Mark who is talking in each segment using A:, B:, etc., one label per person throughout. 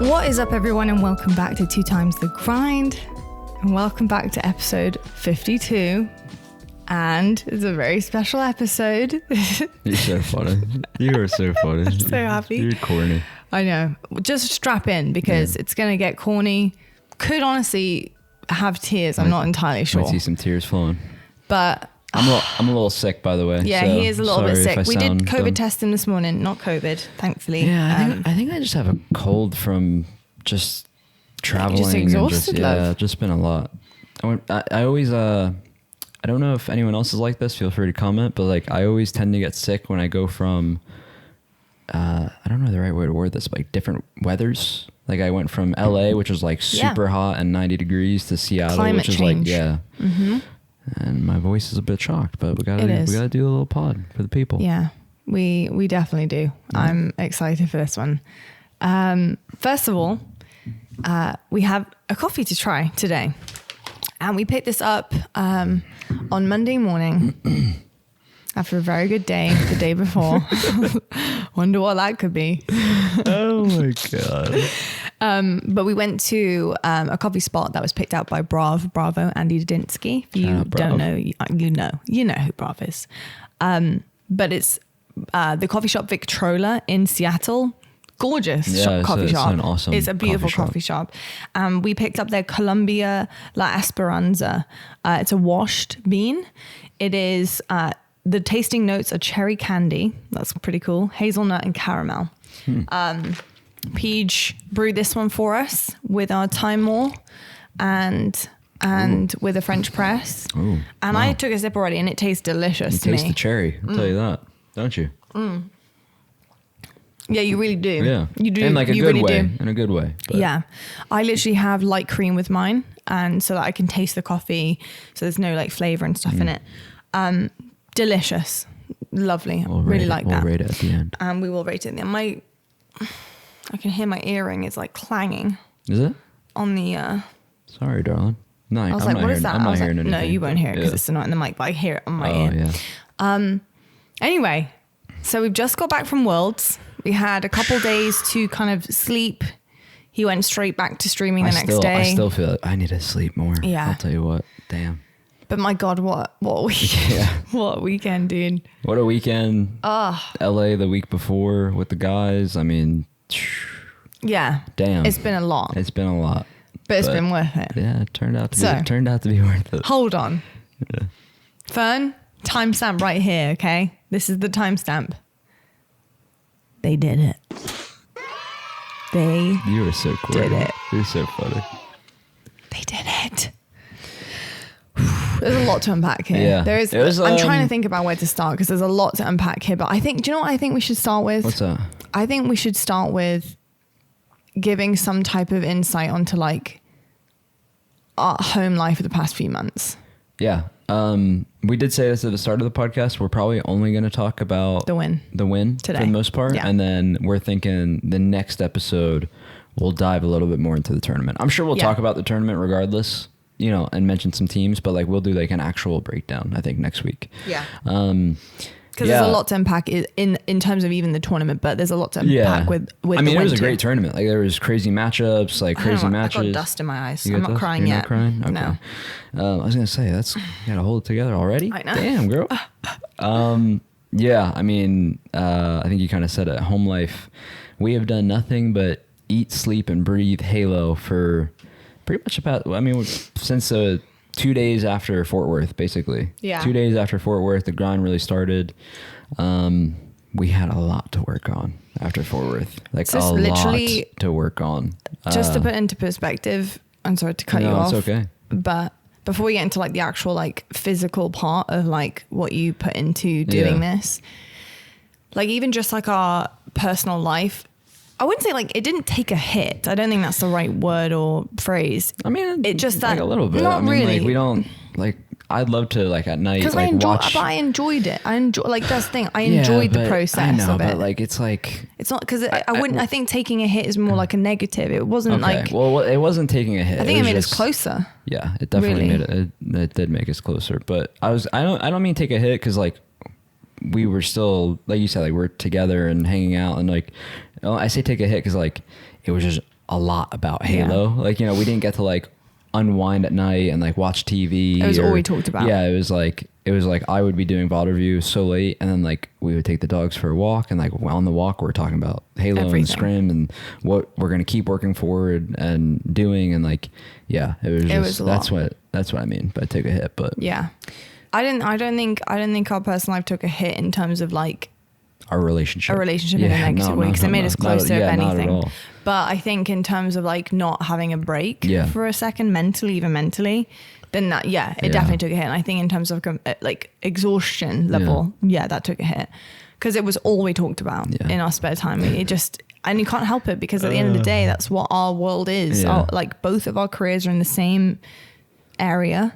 A: What is up, everyone, and welcome back to 2 Times the Grind, and welcome back to episode 52. And it's a very special episode.
B: You're so funny. You are so funny.
A: I'm so happy.
B: You're corny.
A: I know. Just strap in because it's going to get corny. Could honestly have tears. I'm not entirely sure.
B: Might see some tears flowing.
A: But
B: I'm a little sick, by the way.
A: yeah,
B: so
A: he is a little bit sick. We did COVID
B: dumb.
A: test him this morning. Not COVID, thankfully.
B: Yeah, I think I just have a cold from just traveling.
A: Just exhausted, love.
B: Just been a lot. I always I don't know if anyone else is like this. Feel free to comment. But like, I always tend to get sick when I go from, I don't know the right way to word this, but like different weathers. Like I went from LA, which was like super hot and 90 degrees, to Seattle,
A: Climate
B: which
A: change.
B: is like,
A: Mm-hmm.
B: And my voice is a bit shocked, but we gotta do a little pod for the people.
A: Yeah, we definitely do. I'm excited for this one. First of all, we have a coffee to try today. And we picked this up on Monday morning after a very good day the day before. Wonder what that could be.
B: Oh my God.
A: But we went to a coffee spot that was picked out by Bravo, Andy Didinsky. If you don't know, you know who Bravo is. But it's the coffee shop Victrola in Seattle. Gorgeous coffee shop.
B: It's an awesome
A: It's a beautiful coffee shop. We picked up their Colombia La Esperanza. It's a washed bean. It is, the tasting notes are cherry candy. That's pretty cool. Hazelnut and caramel. Peach brewed this one for us with our Timor and with a French press.
B: Ooh,
A: and I took a sip already and it tastes delicious to me.
B: You taste the cherry. I'll tell you that, don't you?
A: Yeah, you really do.
B: Yeah,
A: you do.
B: In like a
A: you
B: good
A: really
B: way.
A: do.
B: In a good way. But.
A: Yeah, I literally have light cream with mine, and so that I can taste the coffee, so there's no like flavor and stuff in it. Delicious, lovely. Really like that.
B: We'll rate it at the end.
A: We will rate it at the end. I can hear my earring is like clanging.
B: Is it?
A: On the.
B: Sorry, darling. No,
A: I was like, what is that?
B: I'm not hearing anything.
A: No, you won't hear it because it's not in the mic, but I hear it on my ear.
B: Yeah.
A: Anyway, so we've just got back from Worlds. We had a couple days to kind of sleep. He went straight back to streaming the next day.
B: I still feel like I need to sleep more.
A: Yeah.
B: I'll tell you what. Damn.
A: But my God, what a weekend.
B: Yeah.
A: What a weekend, dude.
B: What a weekend. LA the week before with the guys. I mean,
A: yeah.
B: Damn.
A: It's been a lot.
B: It's been a lot.
A: But it's been worth it.
B: Yeah, it turned out to be worth it.
A: Hold on.
B: Yeah.
A: Fern, timestamp right here, okay? This is the timestamp. They did it.
B: You were so cool.
A: Did it.
B: You're so funny.
A: They did it. There's a lot to unpack here.
B: Yeah.
A: There is. I'm trying to think about where to start because there's a lot to unpack here. But I think, do you know what I think we should start with?
B: What's that?
A: I think we should start with giving some type of insight onto like our home life for the past few months.
B: Yeah. We did say this at the start of the podcast. We're probably only going to talk about
A: the win
B: today for the most part.
A: Yeah.
B: And then we're thinking the next episode, we'll dive a little bit more into the tournament. I'm sure we'll talk about the tournament regardless, and mention some teams, but like we'll do like an actual breakdown, I think, next week.
A: Yeah. Because there's a lot to unpack in terms of even the tournament, but there's a lot to unpack with
B: I mean, it was a great tournament. Like there was crazy matchups, like crazy matches.
A: I got dust in my eyes.
B: I'm
A: not crying
B: You're
A: yet.
B: Not crying? Okay.
A: No.
B: I was gonna say you gotta hold it together already.
A: I know.
B: Damn, girl. Yeah. I mean, I think you kind of said it. Home life. We have done nothing but eat, sleep, and breathe Halo for pretty much since 2 days after Fort Worth, basically.
A: Yeah.
B: 2 days after Fort Worth, the grind really started. We had a lot to work on after Fort Worth. Like a lot to work on.
A: Just to put into perspective, I'm sorry to cut you off.
B: It's okay.
A: But before we get into like the actual like physical part of like what you put into doing this, like even just like our personal life, I wouldn't say like it didn't take a hit. I don't think that's the right word or phrase.
B: I mean,
A: it just
B: like a little bit.
A: Not really.
B: Like we don't like. I'd love to like at night
A: because
B: like watch.
A: But I enjoyed it. I enjoy like that's the thing. I enjoyed the process
B: I know,
A: of it.
B: But like it's like
A: it's not because I wouldn't. I think taking a hit is more like a negative. It wasn't like.
B: Well, it wasn't taking a hit.
A: I think it made us closer.
B: Yeah, it definitely made it did make us closer. But I don't mean take a hit because like we were still like you said like we're together and hanging out and like I say take a hit because like it was just a lot about Halo. Like, you know, we didn't get to like unwind at night and like watch TV.
A: It was all we talked about.
B: Yeah, it was like I would be doing VOD reviews so late, and then like we would take the dogs for a walk, and like on the walk we're talking about Halo and Scrim and what we're gonna keep working forward and doing, and like it was that's what I mean by take a hit. But
A: yeah, I don't think our personal life took a hit in terms of like
B: our relationship
A: in a negative way, because it made us closer, if anything. But I think in terms of like not having a break for a second, mentally, then that, it definitely took a hit. And I think in terms of like exhaustion level, that took a hit, because it was all we talked about in our spare time. And you can't help it, because at the end of the day, that's what our world is. Like both of our careers are in the same area.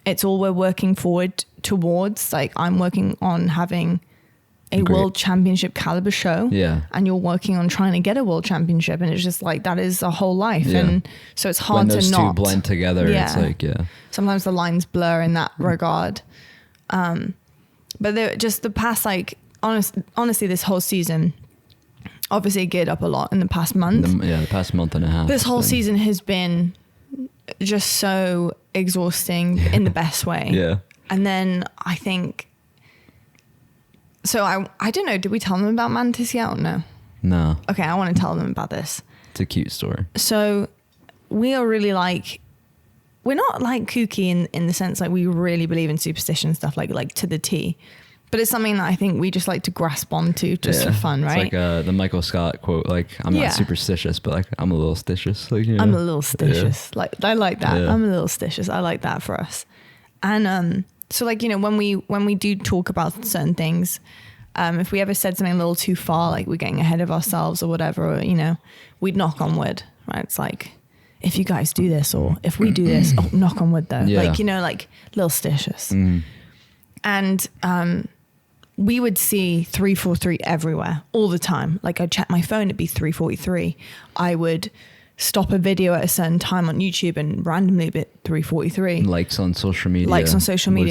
A: It's all we're working forward towards. Like I'm working on having a world championship caliber show, and you're working on trying to get a world championship, and it's just like that is a whole life, and so it's hard
B: when those
A: to not
B: two blend together. It's like
A: sometimes the lines blur in that regard. But just the past, like honestly, this whole season, obviously geared up a lot in the past month.
B: The past month and a half.
A: This whole season has been just so exhausting in the best way.
B: Yeah, and
A: then I think. So I don't know, did we tell them about Mantis yet or no?
B: No.
A: Okay, I want to tell them about this.
B: It's a cute story.
A: So we are really like, we're not like kooky in the sense like we really believe in superstition stuff like to the T. But it's something that I think we just like to grasp onto just for fun, right?
B: It's like the Michael Scott quote, like, I'm not superstitious, but like, I'm a little stitious. Like, you know?
A: I'm a little stitious. Like, I like that. I'm a little stitious. I like that for us. And so like, you know, when we do talk about certain things, if we ever said something a little too far, like we're getting ahead of ourselves or whatever, or, you know, we'd knock on wood, right? It's like, if you guys do this, or if we do this, knock on wood though. Like, you know, like little stitious. And we would see 343 everywhere all the time. Like I'd check my phone, it'd be 343. I would stop a video at a certain time on YouTube and randomly be 343.
B: Likes on social media,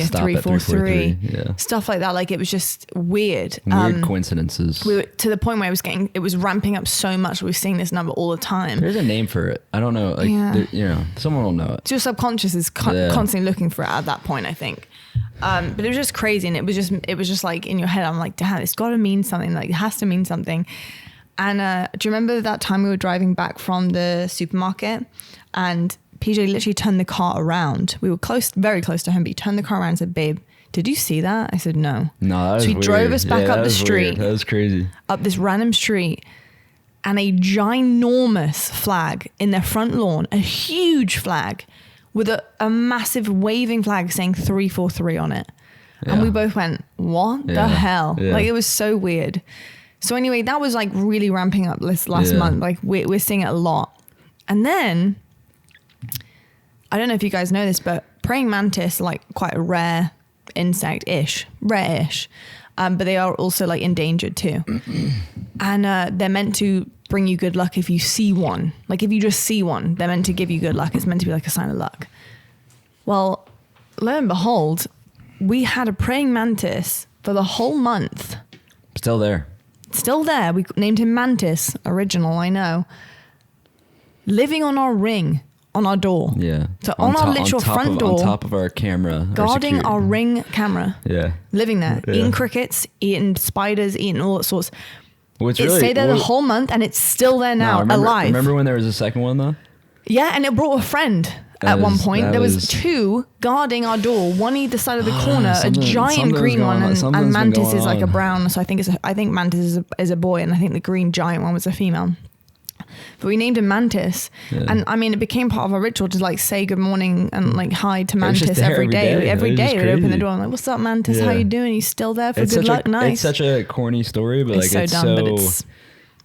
A: 343. Stuff like that. Like it was just weird.
B: Weird coincidences.
A: We were to the point where it was ramping up so much. We were seeing this number all the time.
B: There's a name for it. I don't know. Like, you know, someone will know it.
A: Your subconscious is constantly looking for it at that point, I think. But it was just crazy. And it was just like in your head, I'm like, damn, it's got to mean something. Like it has to mean something. And do you remember that time we were driving back from the supermarket and PJ literally turned the car around? We were very close to home, but he turned the car around and said, babe, did you see that? I said, no.
B: No, that was
A: So he
B: weird.
A: drove us back up the street.
B: Weird. That was crazy.
A: Up this random street, and a ginormous flag in their front lawn, a huge flag with a massive waving flag saying 343 on it. Yeah. And we both went, what the hell? Yeah. Like it was so weird. So anyway, that was like really ramping up this last month. Like we're seeing it a lot. And then, I don't know if you guys know this, but praying mantis are like quite a rare insect-ish, rare-ish. But they are also like endangered too. And they're meant to bring you good luck if you see one. Like if you just see one, they're meant to give you good luck. It's meant to be like a sign of luck. Well, lo and behold, we had a praying mantis for the whole month.
B: Still there.
A: Still there. We named him Mantis. Original, I know. Living on our ring, on our door.
B: Yeah.
A: So on our literal front door.
B: On top of our camera.
A: Guarding our ring camera.
B: Yeah.
A: Living there. Yeah. Eating crickets, eating spiders, eating all sorts.
B: It
A: stayed there the whole month and it's still there now, alive.
B: Remember when there was a second one though?
A: Yeah, and it brought a friend. At one point, there was two guarding our door, one either side of the corner, a giant green one, and Mantis is like a brown. So I think Mantis is a boy, and I think the green giant one was a female. But we named him Mantis, and I mean, it became part of our ritual to like say good morning and like hi to Mantis every day. Every day we'd open the door and like, "What's up, Mantis? How you doing? He's still there for good luck." Nice.
B: It's such a corny story, but like it's so dumb, but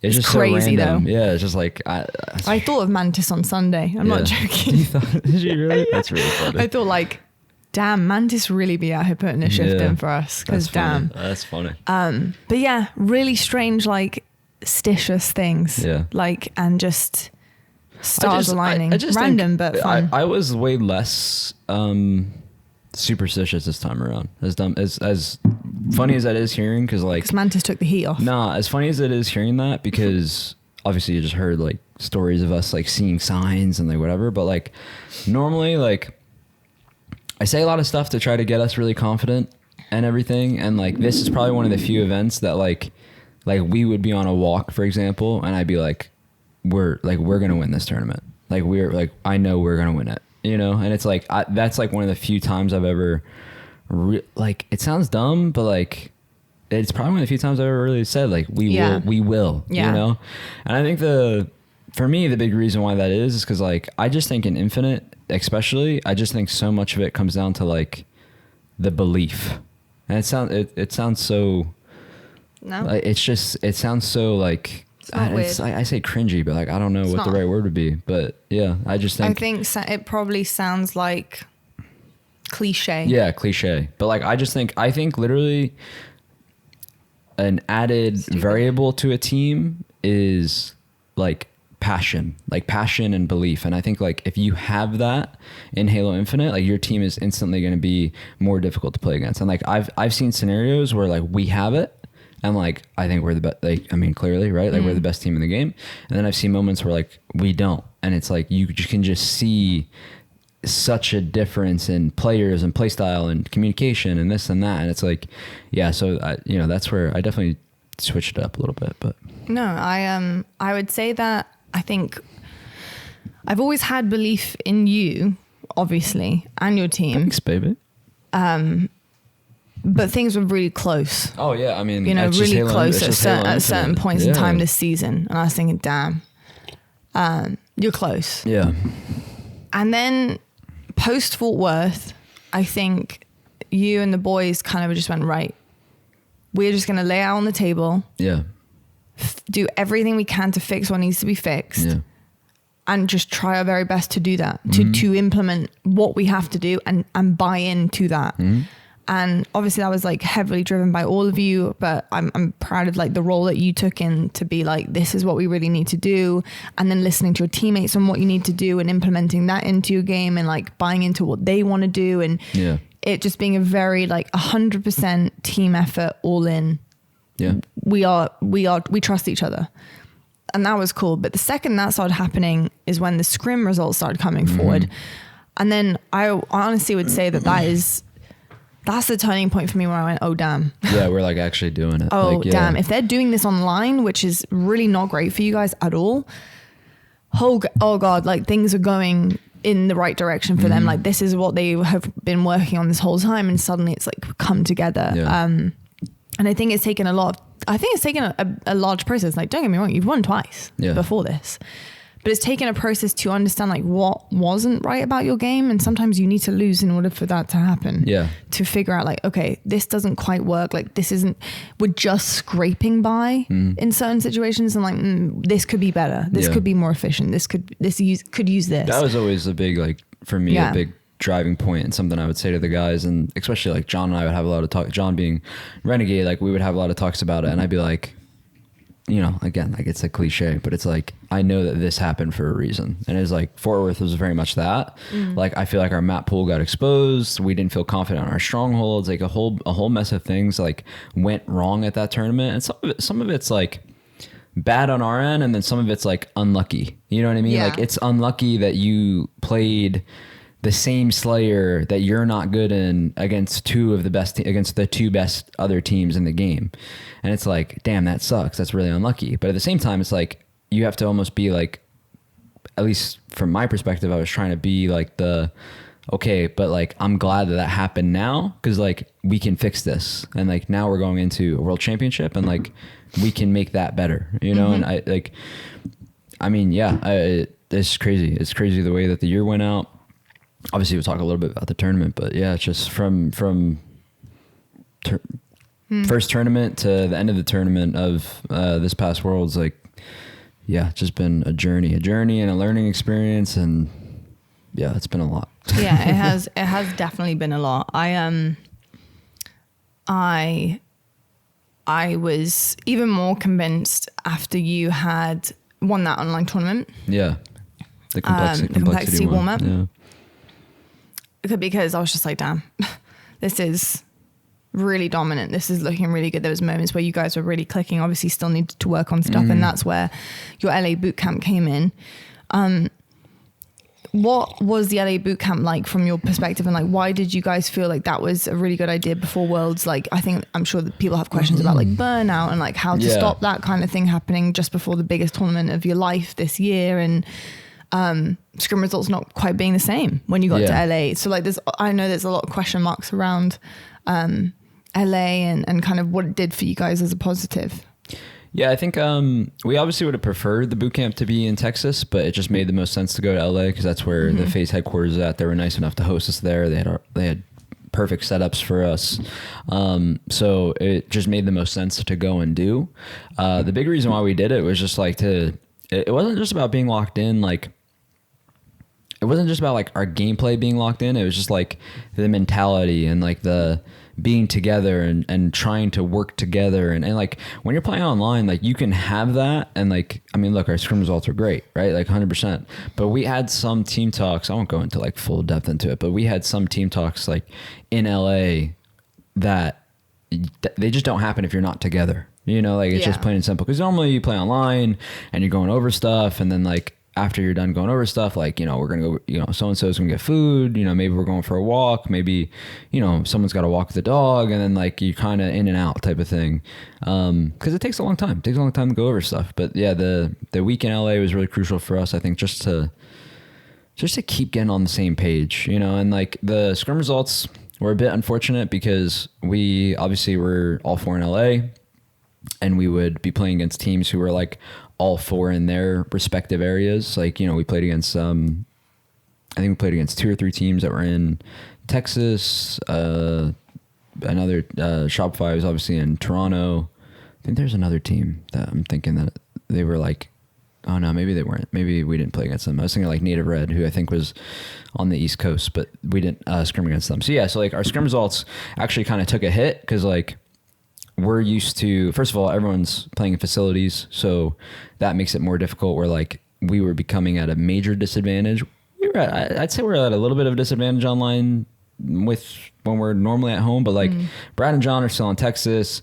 B: it's just
A: crazy
B: so random.
A: though.
B: Yeah, it's just like
A: I thought of Mantis on Sunday. I'm not joking.
B: Did you really? That's really funny.
A: I thought like, damn, Mantis really be out here putting a shift in for us. Because damn,
B: that's funny.
A: But yeah, really strange like stitious things. Yeah, like and just stars aligning. Random but fun.
B: I was way less superstitious this time around. As funny as that is hearing, because like
A: Mantis took the heat off.
B: Nah, as funny as it is hearing that, because obviously you just heard like stories of us like seeing signs and like whatever, but like normally like I say a lot of stuff to try to get us really confident and everything. And like, this is probably one of the few events that like we would be on a walk, for example, and I'd be like, we're going to win this tournament. Like I know we're going to win it, you know? And it's like, that's like one of the few times I've ever like, it sounds dumb, but like, it's probably one of the few times I've ever really said like, we will, you know? And I think for me, the big reason why that is because like, I just think in Infinite, especially, I just think so much of it comes down to like the belief. And it sounds so,
A: no,
B: like, it sounds so like, I say cringy, but like, I don't know what the right word would be, but yeah, I think
A: it probably sounds like cliche.
B: Yeah. Cliche. But like, I think literally an added variable to a team is like passion and belief. And I think like if you have that in Halo Infinite, like your team is instantly going to be more difficult to play against. And like I've seen scenarios where like we have it and like I think we're the best, like I mean clearly, right? Like we're the best team in the game. And then I've seen moments where like we don't, and it's like you can just see such a difference in players and play style and communication and this and that. And it's like, yeah, so that's where I definitely switched it up a little bit. But
A: no, I would say that I think I've always had belief in you, obviously, and your team.
B: Thanks, baby.
A: But things were really close.
B: Oh yeah, I mean,
A: really close at certain points in time this season, and I was thinking, damn, you're close.
B: Yeah.
A: And then post Fort Worth, I think you and the boys kind of just went, right, we're just going to lay out on the table.
B: Yeah.
A: Do everything we can to fix what needs to be fixed.
B: Yeah.
A: And just try our very best to do that, to implement what we have to do and buy into that. Mm-hmm. And obviously that was like heavily driven by all of you, but I'm proud of like the role that you took in to be like, this is what we really need to do. And then listening to your teammates on what you need to do and implementing that into your game and like buying into what they want to do. And it just being a very like 100% team effort, all in.
B: Yeah.
A: We trust each other. And that was cool. But the second that started happening is when the Scrim results started coming forward. And then I honestly would say that's the turning point for me where I went, oh, damn.
B: Yeah, we're like actually doing it.
A: Oh,
B: like,
A: damn. If they're doing this online, which is really not great for you guys at all. Oh God, like things are going in the right direction for them. Like this is what they have been working on this whole time. And suddenly it's like come together.
B: Yeah.
A: And I think it's taken a large process. Like, don't get me wrong, you've won twice before this. But it's taken a process to understand like what wasn't right about your game. And sometimes you need to lose in order for that to happen.
B: Yeah.
A: To figure out like, okay, this doesn't quite work. Like we're just scraping by in certain situations. And like, this could be better. This could be more efficient. This could use this.
B: That was always a big, like for me, a big driving point and something I would say to the guys. And especially like John and I would have a lot of talk, John being Renegade, like we would have a lot of talks about it. And I'd be like, again, like it's a cliche, but it's like, I know that this happened for a reason. And it's like Fort Worth was very much that. Like, I feel like our map pool got exposed. We didn't feel confident on our strongholds. Like a whole mess of things like went wrong at that tournament. And some of it's like bad on our end. And then some of it's like unlucky. You know what I mean?
A: Yeah.
B: Like it's unlucky that you played the same Slayer that you're not good in against against the two best other teams in the game. And it's like, damn, that sucks. That's really unlucky. But at the same time, it's like, you have to almost be like, at least from my perspective, I was trying to be like okay, but like, I'm glad that happened now. Cause like we can fix this. And like, now we're going into a world championship and like, we can make that better, And it's crazy. It's crazy the way that the year went out. Obviously we'll talk a little bit about the tournament, but yeah, it's just from first tournament to the end of the tournament of this past Worlds, like, yeah, it's just been a journey and a learning experience. And yeah, it's been a lot.
A: Yeah, it has definitely been a lot. I was even more convinced after you had won that online tournament.
B: Yeah. The complexity
A: warm up.
B: Yeah.
A: Because I was just like, damn, this is really dominant. This is looking really good. There was moments where you guys were really clicking, obviously still needed to work on stuff. And that's where your LA bootcamp came in. What was the LA bootcamp like from your perspective? And like, why did you guys feel like that was a really good idea before Worlds? Like, I'm sure that people have questions about like burnout and like how to stop that kind of thing happening just before the biggest tournament of your life this year. And, Scrim results not quite being the same when you got to LA. So like I know there's a lot of question marks around, LA and kind of what it did for you guys as a positive.
B: Yeah, I think we obviously would have preferred the bootcamp to be in Texas, but it just made the most sense to go to LA because that's where the Faze headquarters is at. They were nice enough to host us there. They had perfect setups for us. So it just made the most sense to go and do. The big reason why we did it was just like it wasn't just about being locked in, like it wasn't just about like our gameplay being locked in. It was just like the mentality and like the being together and trying to work together. And like when you're playing online, like you can have that. And like, I mean, look, our Scrim results are great, right? Like 100%. But we had some team talks. I won't go into like full depth into it, but we had some team talks like in LA that they just don't happen if you're not together. You know, like it's just plain and simple. Because normally you play online and you're going over stuff, and then like after you're done going over stuff, like, you know, we're going to go, you know, so-and-so's going to get food, you know, maybe we're going for a walk, maybe, you know, someone's got to walk the dog, and then like you kind of in and out type of thing. Cause it takes a long time. It takes a long time to go over stuff. But yeah, the week in LA was really crucial for us, I think, just to keep getting on the same page, you know. And like the Scrim results were a bit unfortunate because we obviously were all four in LA, and we would be playing against teams who were like all four in their respective areas. Like, you know, we played against, I think we played against 2 or 3 teams that were in Texas. Another Shopify was obviously in Toronto. I think there's another team that I'm thinking that they were like, oh no, maybe they weren't. Maybe we didn't play against them. I was thinking like Native Red, who I think was on the East Coast, but we didn't scrim against them. So yeah, so like our Scrim results actually kind of took a hit because like we're used to, first of all, everyone's playing in facilities, so that makes it more difficult. Where like we were becoming at a major disadvantage. I'd say we're at a little bit of a disadvantage online with when we're normally at home, but like Brad and John are still in Texas.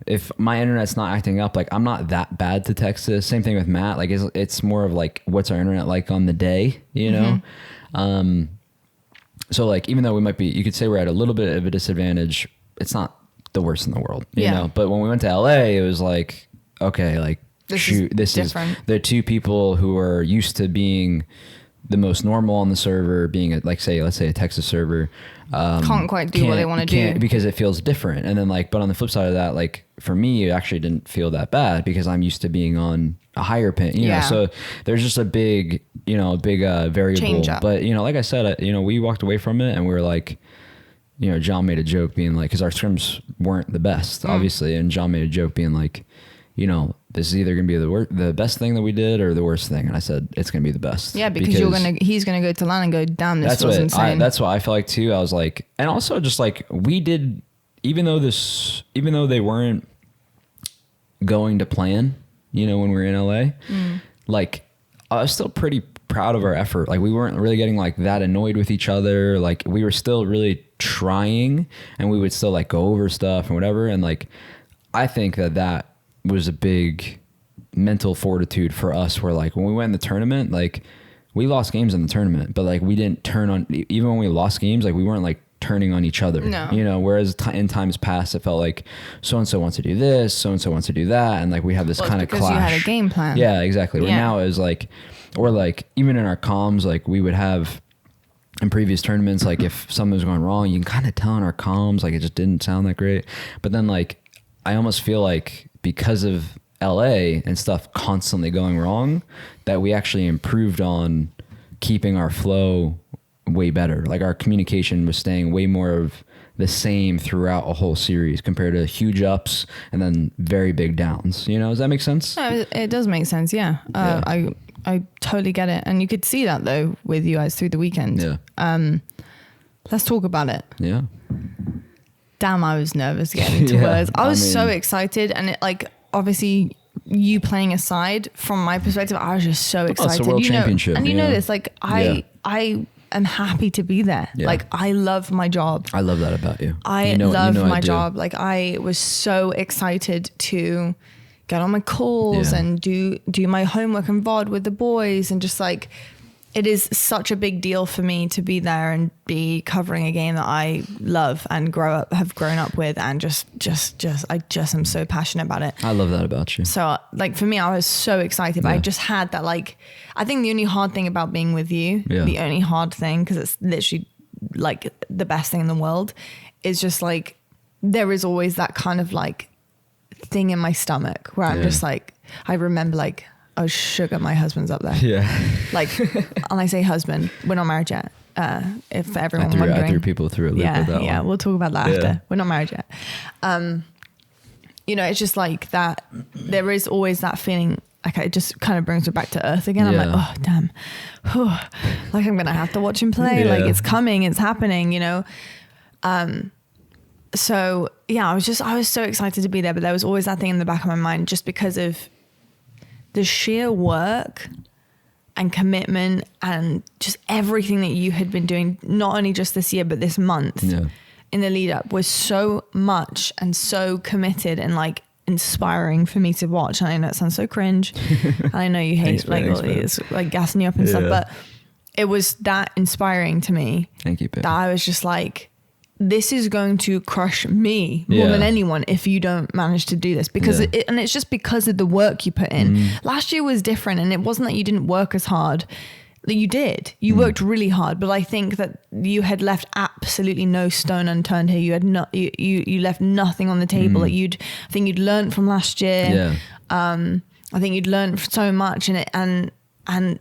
B: If my internet's not acting up, like I'm not that bad to Texas. Same thing with Matt. Like it's more of like, what's our internet like on the day, you know? So like, even though we might be, you could say we're at a little bit of a disadvantage, it's not the worst in the world, you know? But when we went to LA, it was like, okay, like this is the two people who are used to being the most normal on the server, being at like, let's say a Texas server,
A: can't quite do what they want to do
B: because it feels different. And then like, but on the flip side of that, like for me, it actually didn't feel that bad because I'm used to being on a higher pin, you know? So there's just a big variable.
A: Change up.
B: But you know, like I said, you know, we walked away from it and we were like, you know, John made a joke being like, cause our scrims weren't the best, obviously. And John made a joke being like, you know, this is either going to be the best thing that we did or the worst thing. And I said, it's going to be the best.
A: Yeah, because he's going to go to LAN and go, damn, this was insane.
B: That's what I felt like too. I was like, and also just like we did, even though they weren't going to plan, you know, when we were in LA, like I was still pretty proud of our effort. Like we weren't really getting like that annoyed with each other. Like we were still really trying, and we would still like go over stuff and whatever. And like, I think that was a big mental fortitude for us, where like when we went in the tournament, like we lost games in the tournament, but like we didn't turn on, even when we lost games, like we weren't like turning on each other, you know, whereas in times past, it felt like so-and-so wants to do this, so-and-so wants to do that. And like, we have this kind of clash.
A: Because you had a game plan.
B: Yeah, exactly. Where now it was like, or like even in our comms, like we would have in previous tournaments, like if something was going wrong, you can kind of tell in our comms, like it just didn't sound that great. But then like, I almost feel like because of LA and stuff constantly going wrong, that we actually improved on keeping our flow way better. Like our communication was staying way more of the same throughout a whole series compared to huge ups and then very big downs. You know, does that make sense?
A: No, it does make sense. Yeah. I totally get it. And you could see that though with you guys through the weekend.
B: Yeah.
A: Let's talk about it.
B: Yeah.
A: Damn, I was nervous getting into words. I was so excited, and it like obviously you playing aside, from my perspective, I was just so excited.
B: It's a world championship,
A: and you know this, like I am happy to be there.
B: Yeah.
A: Like I love my job.
B: I love that about you.
A: I love my job. Like I was so excited to get on my calls and do my homework and VOD with the boys, and just like, it is such a big deal for me to be there and be covering a game that I love and have grown up with, and I just am so passionate about it.
B: I love that about you.
A: So like for me, I was so excited, but I just had that, like, I think the only hard thing about being with you, the only hard thing, because it's literally like the best thing in the world, is just like, there is always that kind of like thing in my stomach where I'm just like, I remember like, oh sugar, my husband's up there. Yeah. Like, and I say husband, we're not married yet. If everyone wondering. I threw
B: people through a loop with that one.
A: We'll talk about that after. We're not married yet. You know, it's just like that. There is always that feeling, like it just kind of brings me back to earth again. I'm like, oh damn, like I'm gonna have to watch him play. Like it's coming, it's happening. You know. So yeah, I was so excited to be there, but there was always that thing in the back of my mind, just because of the sheer work and commitment and just everything that you had been doing, not only just this year, but this month in the lead up, was so much and so committed and like inspiring for me to watch. And I know it sounds so cringe. And I know you hate it's like gassing you up and stuff, but it was that inspiring to me.
B: Thank you, babe.
A: That I was just like, this is going to crush me more than anyone if you don't manage to do this, because and it's just because of the work you put in. Last year was different, and it wasn't that you didn't work as hard. You did. You worked really hard, but I think that you had left absolutely no stone unturned here. You had you left nothing on the table. Like I think you'd learned from last year. I think you'd learned so much in it, and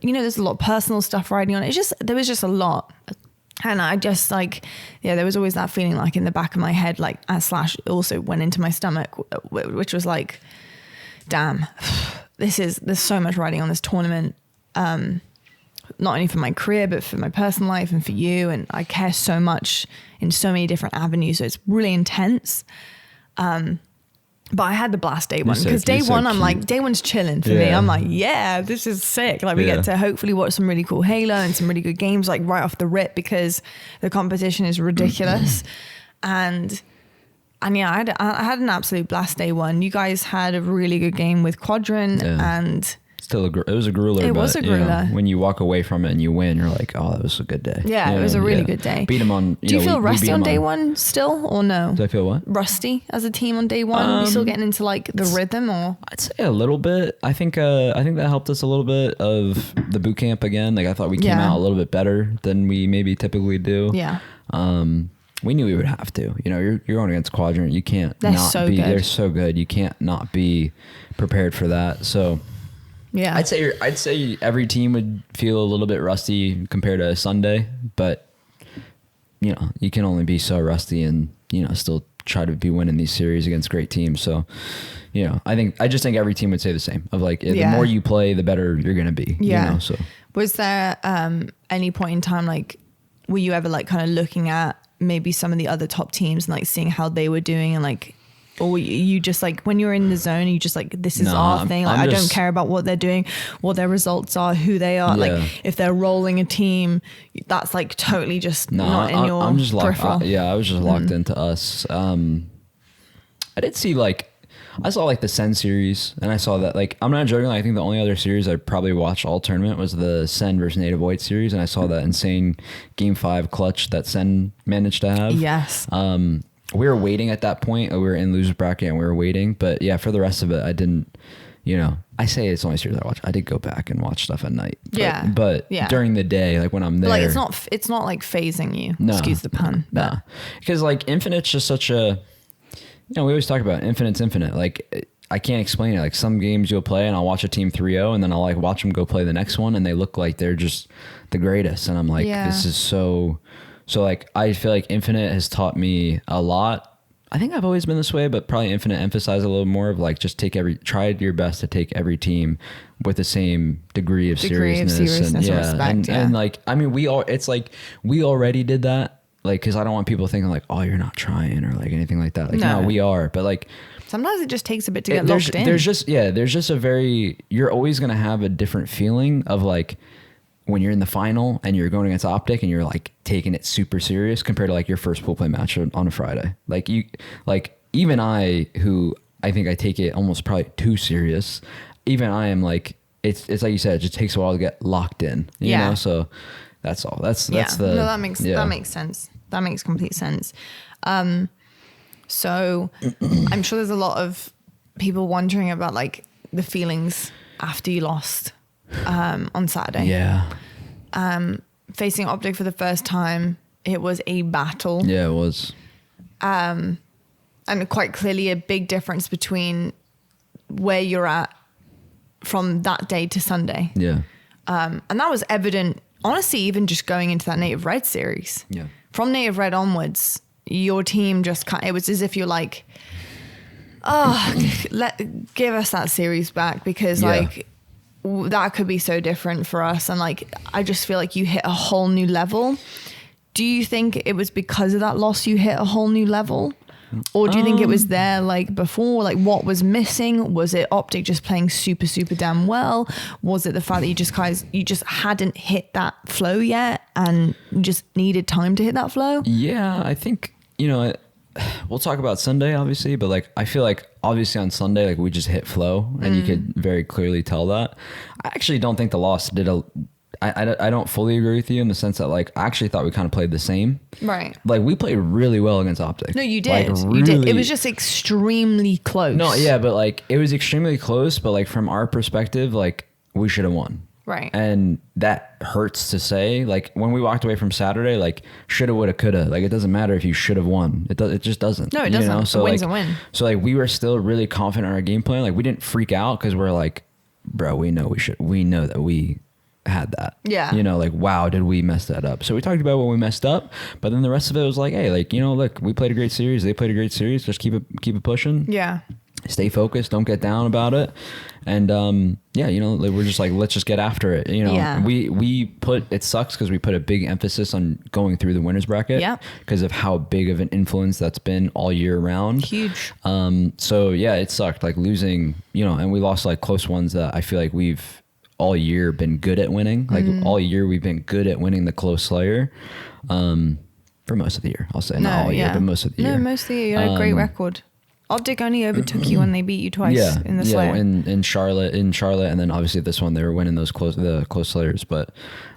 A: you know, there's a lot of personal stuff riding on it. There was just a lot. And I just like, there was always that feeling like in the back of my head, like / also went into my stomach, which was like, damn, there's so much riding on this tournament. Not only for my career, but for my personal life and for you. And I care so much in so many different avenues. So it's really intense. But I had the blast day one, because day one, I'm like, day one's chilling for me. I'm like, yeah, this is sick. Like we get to hopefully watch some really cool Halo and some really good games, like right off the rip, because the competition is ridiculous. and yeah, I had an absolute blast day one. You guys had a really good game with Quadrant and...
B: It was a grueler.
A: It was a grueler.
B: You know, when you walk away from it and you win, you're like, oh, that was a good day.
A: Yeah, it was a really good day.
B: Beat them on.
A: Do you feel rusty on day one still, or no?
B: Do I feel what?
A: Rusty as a team on day one? You still getting into like the rhythm, or?
B: I'd say a little bit. I think that helped us a little bit of the boot camp again. Like I thought we came out a little bit better than we maybe typically do.
A: Yeah.
B: We knew we would have to. You know, you're going against Quadrant. You can't
A: They're
B: not
A: so
B: be.
A: good.
B: They're so good. You can't not be prepared for that. So.
A: Yeah,
B: I'd say every team would feel a little bit rusty compared to a Sunday, but you know, you can only be so rusty and, you know, still try to be winning these series against great teams. So, you know, I just think every team would say the same of like, the more you play, the better you're going to be.
A: Yeah.
B: You know, so
A: was there any point in time, like, were you ever like kind of looking at maybe some of the other top teams and like seeing how they were doing, and like, or you just like, when you're in the zone, you just like, this is our thing. Like, I don't care about what they're doing, what their results are, who they are. Yeah. Like if they're rolling a team, that's like totally just not in your peripheral.
B: I was just locked into us. I did see I saw like the Sen series, and I saw that, like, I'm not joking. I think the only other series I probably watched all tournament was the Sen versus Native White series. And I saw that insane game 5 clutch that Sen managed to have.
A: Yes.
B: We were waiting at that point. We were in loser bracket and we were waiting. But yeah, for the rest of it, I didn't, you know, I say it's the only series I watch. I did go back and watch stuff at night. But during the day, like when I'm there.
A: Like it's not like phasing you.
B: No,
A: excuse the pun.
B: No. Because like Infinite's just such a, you know, we always talk about Infinite's infinite. Like I can't explain it. Like some games you'll play and I'll watch a team 3-0 and then I'll like watch them go play the next one and they look like they're just the greatest. And I'm like, this is so like, I feel like Infinite has taught me a lot. I think I've always been this way, but probably Infinite emphasized a little more of like, just try your best to take every team with the same degree of seriousness and respect. And like, I mean, it's like, we already did that. Like, cause I don't want people thinking like, oh, you're not trying or like anything like that. Like, no we are, but like,
A: sometimes it just takes a bit to get locked in.
B: There's just a very, you're always going to have a different feeling of like, when you're in the final and you're going against OpTic and you're like taking it super serious compared to like your first pool play match on a Friday. Like even I, who I think I take it almost probably too serious, even I am like, it's like you said, it just takes a while to get locked in, you know? So that's all. That's the,
A: no, that makes sense. That makes complete sense. So I'm sure there's a lot of people wondering about like the feelings after you lost on Saturday.
B: Yeah.
A: Facing OpTic for the first time, it was a battle.
B: Yeah, it was.
A: And quite clearly a big difference between where you're at from that day to Sunday.
B: Yeah.
A: And that was evident, honestly, even just going into that Native Red series.
B: Yeah.
A: From Native Red onwards, your team just it was as if you're like, give us that series back, because like that could be so different for us. And like, I just feel like you hit a whole new level. Do you think it was because of that loss you hit a whole new level? Or do you think it was there like before? Like, what was missing? Was it OpTic just playing super, super damn well? Was it the fact that you just hadn't hit that flow yet and you just needed time to hit that flow?
B: Yeah, I think, we'll talk about Sunday obviously, but like, I feel like obviously on Sunday, like we just hit flow and you could very clearly tell that. I actually don't think the loss did I don't fully agree with you in the sense that like I actually thought we kind of played the same.
A: Right.
B: Like we played really well against OpTic.
A: No, you did.
B: Like,
A: You did.
B: really,
A: It was just extremely close.
B: No, yeah, but like it was extremely close, but like from our perspective, like we should have won.
A: Right.
B: And that hurts to say. Like when we walked away from Saturday, like shoulda, woulda, coulda. Like it doesn't matter if you should have won. It just doesn't.
A: No, it doesn't.
B: So
A: a win's
B: like,
A: a win.
B: So like we were still really confident in our game plan. Like we didn't freak out because we're like, bro, we know that we had that.
A: Yeah.
B: Like, wow, did we mess that up? So we talked about when we messed up, but then the rest of it was like, hey, like, look, we played a great series. They played a great series. Just keep it pushing.
A: Yeah.
B: Stay focused. Don't get down about it. And, like, we're just like, let's just get after it.
A: Yeah.
B: It sucks because we put a big emphasis on going through the winners bracket.
A: Yeah.
B: Because of how big of an influence that's been all year round.
A: Huge.
B: So yeah, it sucked like losing, and we lost like close ones that I feel like we've all year been good at winning. Like all year we've been good at winning the close Slayer. For most of the year, I'll say. Not all year, but most of the year.
A: No, most of the year. You had a great record. OpTic only overtook you when they beat you twice in the Slayer.
B: Yeah, in Charlotte, and then obviously this one they were winning the close Slayers. But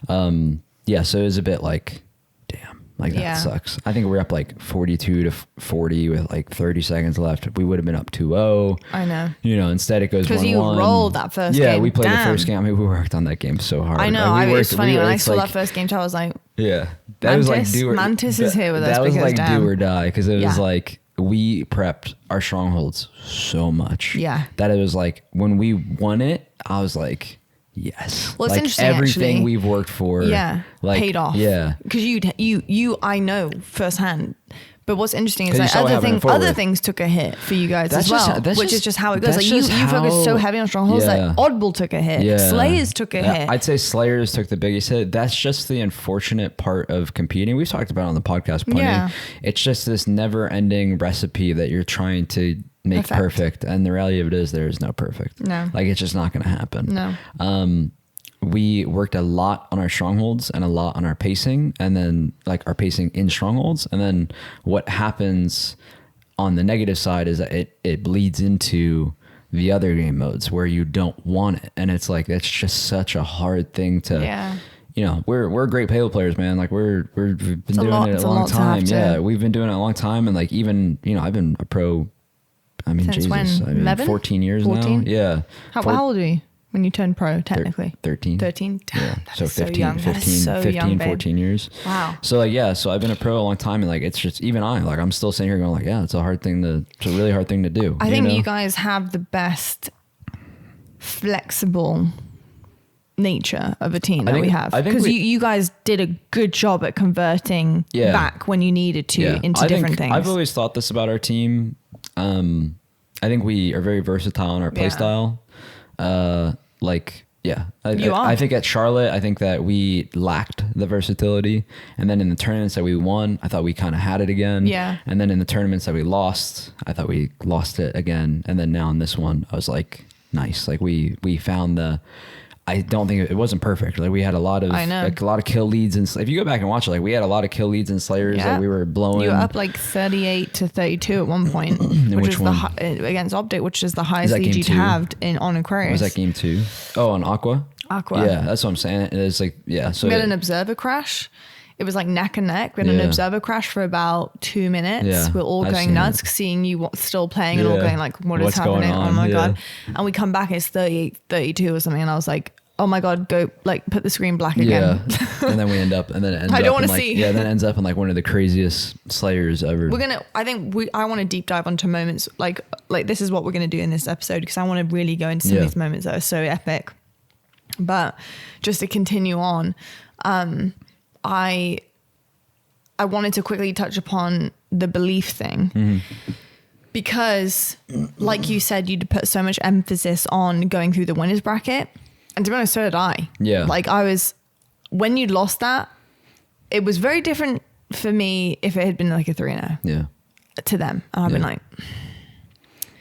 B: so it was a bit like, damn, like that sucks. I think we're up like 42 to 40 with like 30 seconds left. We would have been up 2-0.
A: I know.
B: Instead it goes 1-1.
A: Because you rolled that first game.
B: Yeah, we played the first game. I mean, we worked on that game so hard.
A: I know. It's funny when I saw that first game, I was like,
B: yeah, that was like
A: Mantis is here with us.
B: That was like
A: damn.
B: do or die because it was like we prepped our strongholds so much.
A: Yeah, that
B: it was like when we won it, I was like, yes.
A: Well, it's
B: like
A: interesting.
B: Everything
A: actually,
B: we've worked for,
A: paid off.
B: Yeah,
A: because you, I know firsthand. But what's interesting is like other things took a hit for you guys as well, which is just how it goes. Like you focused so heavy on strongholds, like Oddball took a hit, Slayers took a hit.
B: I'd say Slayers took the biggest hit. That's just the unfortunate part of competing. We've talked about it on the podcast plenty. Yeah. It's just this never-ending recipe that you're trying to make perfect, and the reality of it is there is no perfect.
A: No,
B: like it's just not going to happen.
A: No.
B: We worked a lot on our strongholds and a lot on our pacing, and then like our pacing in strongholds. And then what happens on the negative side is that it bleeds into the other game modes where you don't want it. And it's like, that's just such a hard thing to, we're great Palo players, man. Like we've been doing it a long time. Yeah. We've been doing it a long time. And like, even, I've been a pro,
A: since
B: Jesus,
A: when?
B: I've been
A: 11?
B: 14 years 14? Now. Yeah.
A: How old are you when you turned pro, technically?
B: 13.
A: 13?
B: Yeah. So 15,
A: so young.
B: 14 years.
A: Wow.
B: So like, so I've been a pro a long time, and like, it's just, even I'm still sitting here going like, it's a really hard thing to do.
A: I think you guys have the best flexible nature of a team that we have. Because you guys did a good job at converting back when you needed to into different things.
B: I've always thought this about our team. I think we are very versatile in our play style. I think at Charlotte, I think that we lacked the versatility. And then in the tournaments that we won, I thought we kind of had it again.
A: Yeah.
B: And then in the tournaments that we lost, I thought we lost it again. And then now in this one, I was like, nice. Like we found I don't think it wasn't perfect. Like we had a lot of like a lot of kill leads, and if you go back and watch it, like we had a lot of kill leads and slayers that we were blowing.
A: You were up like 38-32 at one point, which is against OpTic, which is the highest lead you'd have on Aquarius.
B: Was that game 2? Oh, on Aqua. Yeah, that's what I'm saying. It's like So
A: we had an observer crash. It was like neck and neck. We had an observer crash for about 2 minutes.
B: Yeah,
A: we're all going nuts, seeing you still playing and all going like, what's happening? Oh my God. And we come back and it's 38-32 or something. And I was like, oh my God, go like put the screen black again.
B: Yeah. And then we end up, and then it ends
A: I don't want to
B: like,
A: see.
B: Yeah, then it ends up in like one of the craziest slayers ever.
A: I want to deep dive onto moments like this is what we're going to do in this episode, because I want to really go into some of these moments that are so epic. But just to continue on, I wanted to quickly touch upon the belief thing, because like you said, you'd put so much emphasis on going through the winners bracket, and to be honest, so did I.
B: Yeah.
A: Like when you'd lost that, it was very different for me if it had been like a 3-0 to them. And I've been like,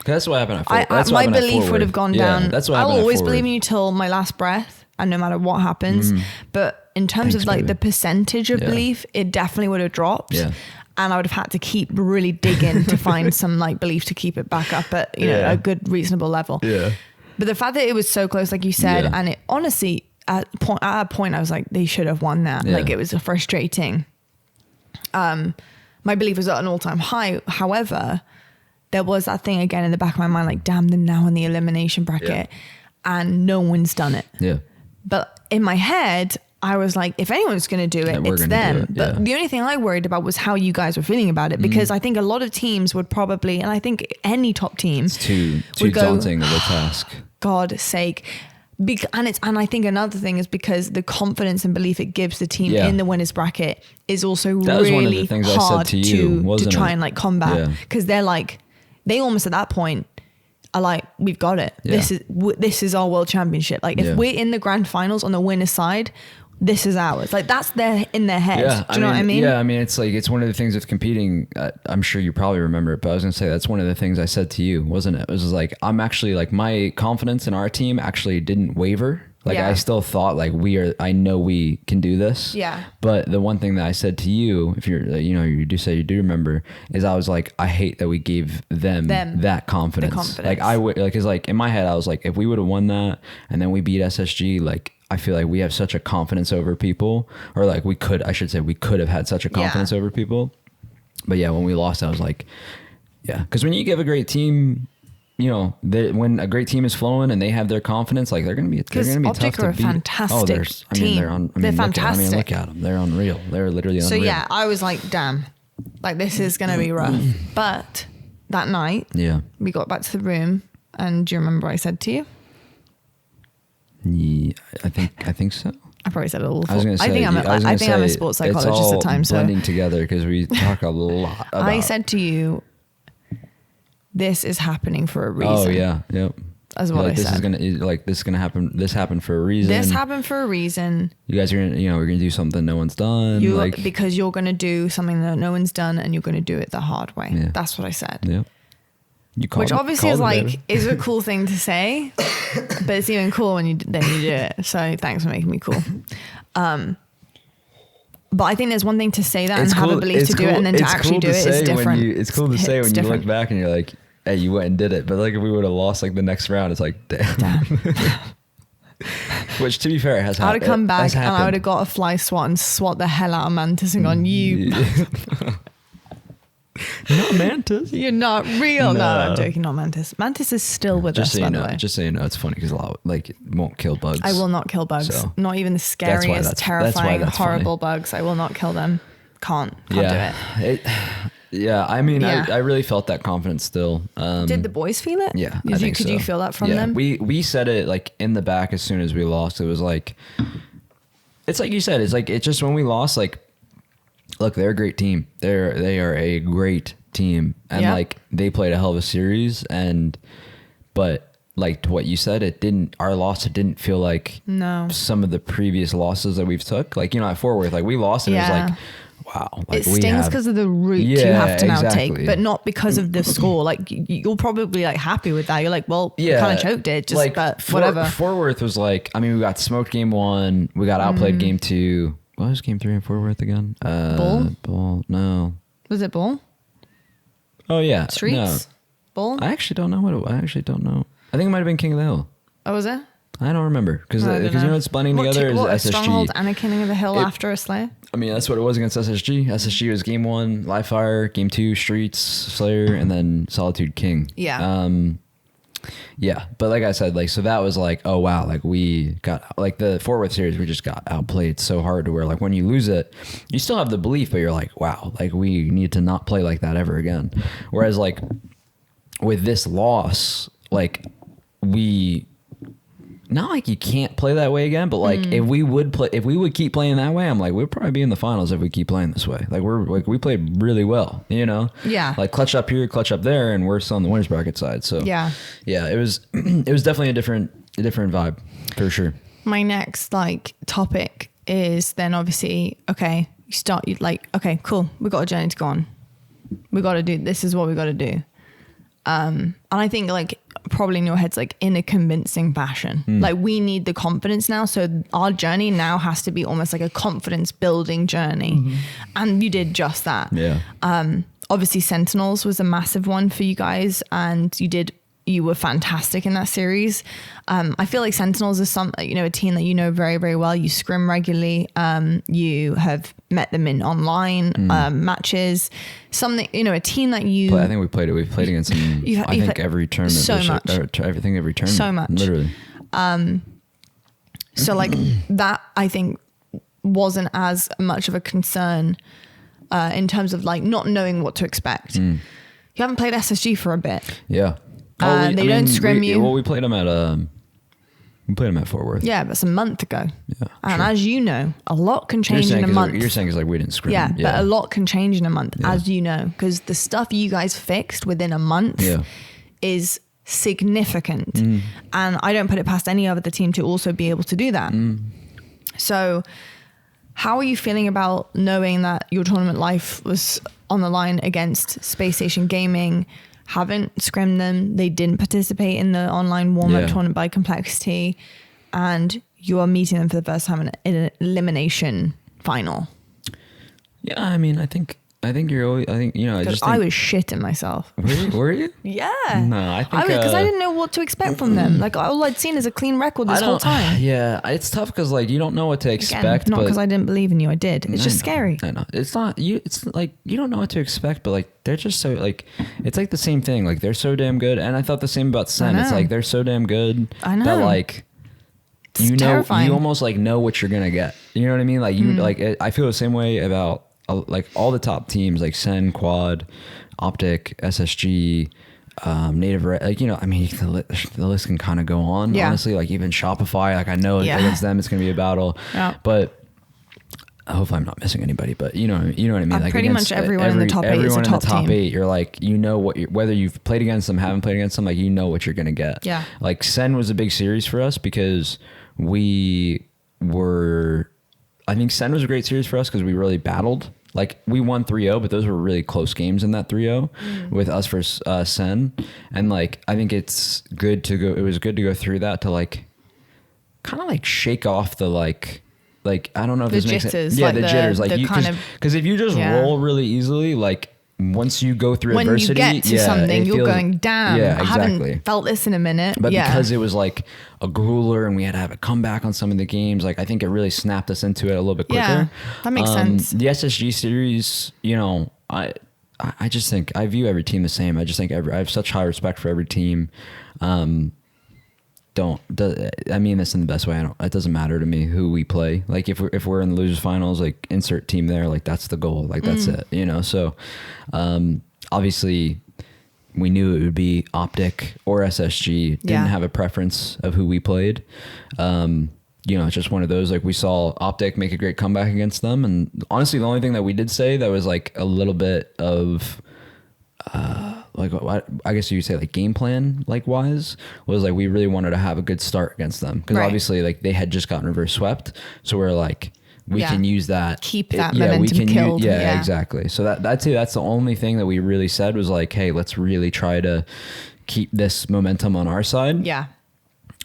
B: that's what happened at
A: my belief would have gone down.
B: That's what
A: I'll
B: happened
A: always believe in you till my last breath, and no matter what happens. But in terms of like the percentage of belief, it definitely would have dropped. Yeah. And I would have had to keep really digging to find some like belief to keep it back up at, you know, a good, reasonable level. Yeah. But the fact that it was so close, like you said, and it honestly, at a point, I was like, they should have won that. Like it was frustrating. My belief was at an all-time high. However, there was that thing again in the back of my mind, like, damn, they're now in the elimination bracket and no one's done it. Yeah. But in my head, I was like, if anyone's going to do it, it's them. But the only thing I worried about was how you guys were feeling about it, because I think a lot of teams would probably, and I think any top team,
B: it's too daunting of a task.
A: God's sake. And I think another thing is because the confidence and belief it gives the team in the winners bracket is also really hard to try and like combat, because they're like, they almost at that point are like, we've got it. This is our world championship. Like if we're in the grand finals on the winner's side, this is ours. Like that's in their head.
B: Yeah,
A: do you know what I mean?
B: Yeah, I mean, it's like, it's one of the things with competing. I'm sure you probably remember it, but I was going to say, that's one of the things I said to you, wasn't it? It was like, I'm actually like, my confidence in our team actually didn't waver. Like I still thought like I know we can do this. Yeah. But the one thing that I said to you, if you're, you know, you do say you do remember, is I was like, I hate that we gave them that confidence. Like I would, like, cause like in my head, I was like, if we would have won that and then we beat SSG, like, I feel like we have such a confidence over people, or like we could have had such a confidence over people. But yeah, when we lost, I was like, yeah. Cause when you give a great team, you know, when a great team is flowing and they have their confidence, like they're going to be tough to beat.
A: Fantastic team. They're fantastic.
B: Look at them. They're unreal. They're literally unreal.
A: So yeah, I was like, damn, like this is going to be rough. But that night, we got back to the room, and do you remember what I said to you?
B: Yeah, I think so.
A: I probably said it all.
B: I was going to say,
A: I think I'm a sports psychologist at times.
B: So blending together because we talk a lot about.
A: I said to you, this is happening for a reason.
B: Oh yeah, yep.
A: That's what I said.
B: This is gonna happen. This happened for a reason.
A: This happened for a reason.
B: You guys are gonna, we're gonna do something no one's done.
A: Because you're gonna do something that no one's done, and you're gonna do it the hard way. Yeah. That's what I said. Yeah. Which obviously is a cool thing to say, but it's even cooler when you do it. So thanks for making me cool. But I think there's one thing to say that and have a belief to do it, and then to actually do it is different.
B: It's cool to say when you look back and you're like, hey, you went and did it. But like if we would have lost like the next round, it's like, damn. Which to be fair, has happened.
A: I would have come back and I would have got a fly swat and swat the hell out of Mantis and gone, you...
B: Not Mantis.
A: You're not real. No, I'm joking. Not Mantis. Mantis is still with us, by the way.
B: Just so you know, it's funny because it won't kill bugs.
A: I will not kill bugs. So not even the scariest, terrifying, horrible bugs. I will not kill them. Can't do it.
B: I mean, I really felt that confidence still.
A: Did the boys feel it?
B: Yeah,
A: Could you feel that from them?
B: We said it like in the back as soon as we lost. It was like, it's like you said. It's like it's just when we lost, like. Look, they're a great team. They are a great team, and like they played a hell of a series. But like to what you said, our loss didn't feel like some of the previous losses that we've took. Like at Fort Worth, like we lost, and it was like, wow, like
A: it stings because of the route you have to now take, but not because of the score. Like you're probably like happy with that. You're like, well, we kind of choked it, just like, but whatever.
B: Fort Worth was like, I mean, we got smoked game 1, we got outplayed game 2. What was game 3 in Fort Worth again? Ball. No.
A: Was it ball?
B: Oh yeah.
A: Streets.
B: No.
A: Ball.
B: I actually don't know I think it might have been King of the Hill.
A: Oh, was it?
B: I don't remember because you know it's blending together is SSG.
A: Stronghold and a King of the Hill after a Slayer.
B: I mean, that's what it was against SSG. SSG was game 1, Live Fire, game 2, Streets, Slayer, and then Solitude King.
A: Yeah.
B: Yeah, but like I said, like, so that was like, oh wow, like we got, like the Fort Worth series, we just got outplayed so hard to where like when you lose it, you still have the belief, but you're like, wow, like we need to not play like that ever again. Whereas like with this loss, like we, not like you can't play that way again, but like if we would keep playing that way, I'm like, we'd probably be in the finals if we keep playing this way. Like we played really well, you know?
A: Yeah.
B: Like clutch up here, clutch up there, and we're still on the winners bracket side. So yeah, it was definitely a different vibe for sure.
A: My next like topic is then obviously, okay, you like, okay, cool. We got a journey to go on. This is what we got to do. And I think like probably in your head's like in a convincing fashion. Like we need the confidence now. So our journey now has to be almost like a confidence building journey. And you did just that. Yeah. Obviously Sentinels was a massive one for you guys, and you were fantastic in that series. I feel like Sentinels is a team that you know very, very well. You scrim regularly. You have met them in online matches. Something, a team that you...
B: I think we've played against them, I think every tournament.
A: So much.
B: Everything, every tournament.
A: So much.
B: Literally.
A: So like that, I think, wasn't as much of a concern in terms of like not knowing what to expect. You haven't played SSG for a bit.
B: Yeah.
A: They don't scrim you.
B: Well, we played them at Fort Worth.
A: Yeah, but it's a month ago.
B: Yeah,
A: and as you know, a lot can change in a month.
B: You're saying it's like we didn't scrim.
A: Yeah, but a lot can change in a month, as you know, because the stuff you guys fixed within a month is significant. And I don't put it past any other team to also be able to do that. So how are you feeling about knowing that your tournament life was on the line against Space Station Gaming? Haven't scrimmed them. They didn't participate in the online warm-up tournament by complexity, and you are meeting them for the first time in an elimination final. Yeah,
B: I mean, I think you're always, I
A: was shitting myself.
B: Were you?
A: Yeah.
B: No, I think...
A: Because I didn't know what to expect from them. Like, all I'd seen is a clean record this whole time.
B: Yeah, it's tough because, like, you don't know what to expect.
A: Again, not because I didn't believe in you. I did. It's just scary.
B: I know. It's not... It's like, you don't know what to expect, but, like, they're just so, like... It's, like, the same thing. Like, they're so damn good. And I thought the same about Sen. It's, like, they're so damn good that, like...
A: It's terrifying.
B: You almost, like, know what you're going to get. You know what I mean? Like, you... Like, I feel the same way about... like all the top teams like Sen, Quad, OpTic, SSG, Native Red, like, I mean, the list can kind of go on, honestly, like even Shopify, like I know against them it's going to be a battle, but hopefully I'm not missing anybody, but you know what I mean? Like
A: pretty much everyone in the top 8 is a top team.
B: You're like, whether you've played against them, haven't played against them, like, you know what you're going to get.
A: Yeah.
B: Like Sen was a big series for us because I think Sen was a great series for us because we really battled. Like we won 3-0, but those were really close games in that 3-0 with us versus Sen. And like, I think it was good to go through that to like, kind of like shake off the like, I don't know if
A: the
B: this makes
A: jitters,
B: sense. Yeah, the jitters. Like because if you just roll really easily, like once you go through adversity,
A: when you get to something, you're going, damn, I haven't felt this in a minute.
B: But because it was like a grueler and we had to have a comeback on some of the games, like I think it really snapped us into it a little bit quicker.
A: Yeah, that makes sense.
B: The SSG series, I just think I view every team the same. I just think I have such high respect for every team. I mean this in the best way. It doesn't matter to me who we play. Like if we're in the losers finals, like insert team there, like that's the goal. Like that's it, So, obviously we knew it would be OpTic or SSG. Didn't have a preference of who we played. It's just one of those, like we saw OpTic make a great comeback against them. And honestly, the only thing that we did say that was like a little bit of, like I guess you could say like game plan like wise was like we really wanted to have a good start against them because obviously like they had just gotten reverse swept, so we're like, we can use that.
A: Keep that momentum killed.
B: Exactly. So that's the only thing that we really said was like, hey, let's really try to keep this momentum on our side.
A: Yeah.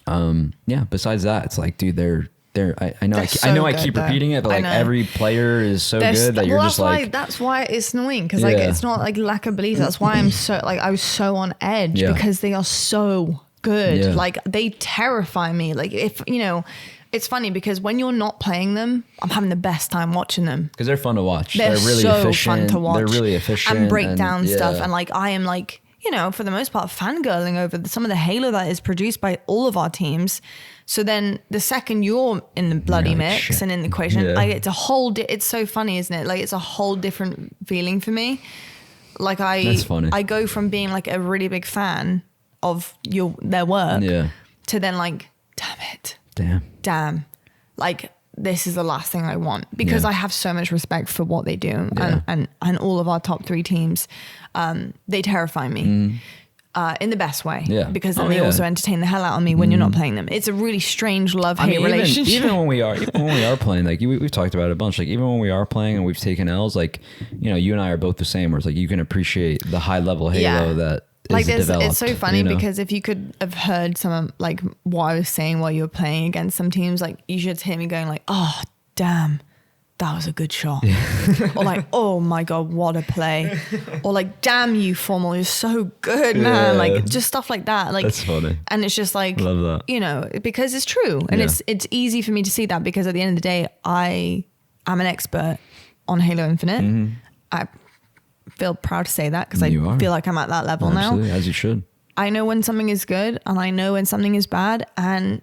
B: Besides that, it's like, dude, I know I keep repeating it, but like every player is so good that you're just like,
A: that's why it's annoying. Cause like, it's not like lack of belief. That's why I'm so like, I was so on edge because they are so good. Yeah. Like they terrify me. Like if, you know, it's funny because when you're not playing them, I'm having the best time watching them.
B: Cause they're fun to watch. They're really so efficient.
A: Fun to watch.
B: They're really efficient.
A: And break down stuff. And like, I am like, you know, for the most part, fangirling over some of the Halo that is produced by all of our teams. So then the second you're in the bloody mix and in the equation, like it's a whole, it's so funny, isn't it? Like it's a whole different feeling for me. Like
B: That's funny.
A: I go from being like a really big fan of their work to then like, damn. Like this is the last thing I want because I have so much respect for what they do and all of our top 3 teams. They terrify me. In the best way, because then they also entertain the hell out of me when you're not playing them. It's a really strange love-hate relationship.
B: Even when we are playing, like we've talked about it a bunch. Like even when we are playing and we've taken L's, like you know, you and I are both the same. Where it's like you can appreciate the high-level Halo that is developed.
A: It's so funny because if you could have heard some of like what I was saying while you were playing against some teams, like you should hear me going like, "Oh, damn." That was a good shot. Or like, oh my God, what a play. Or like, damn you, Formal, you're so good, man. Like just stuff like that. Like
B: that's funny.
A: And it's just like,
B: love that.
A: You know, because it's true. And it's easy for me to see that because at the end of the day, I am an expert on Halo Infinite. I feel proud to say that because I feel like I'm at that level now.
B: As you should.
A: I know when something is good and I know when something is bad. And,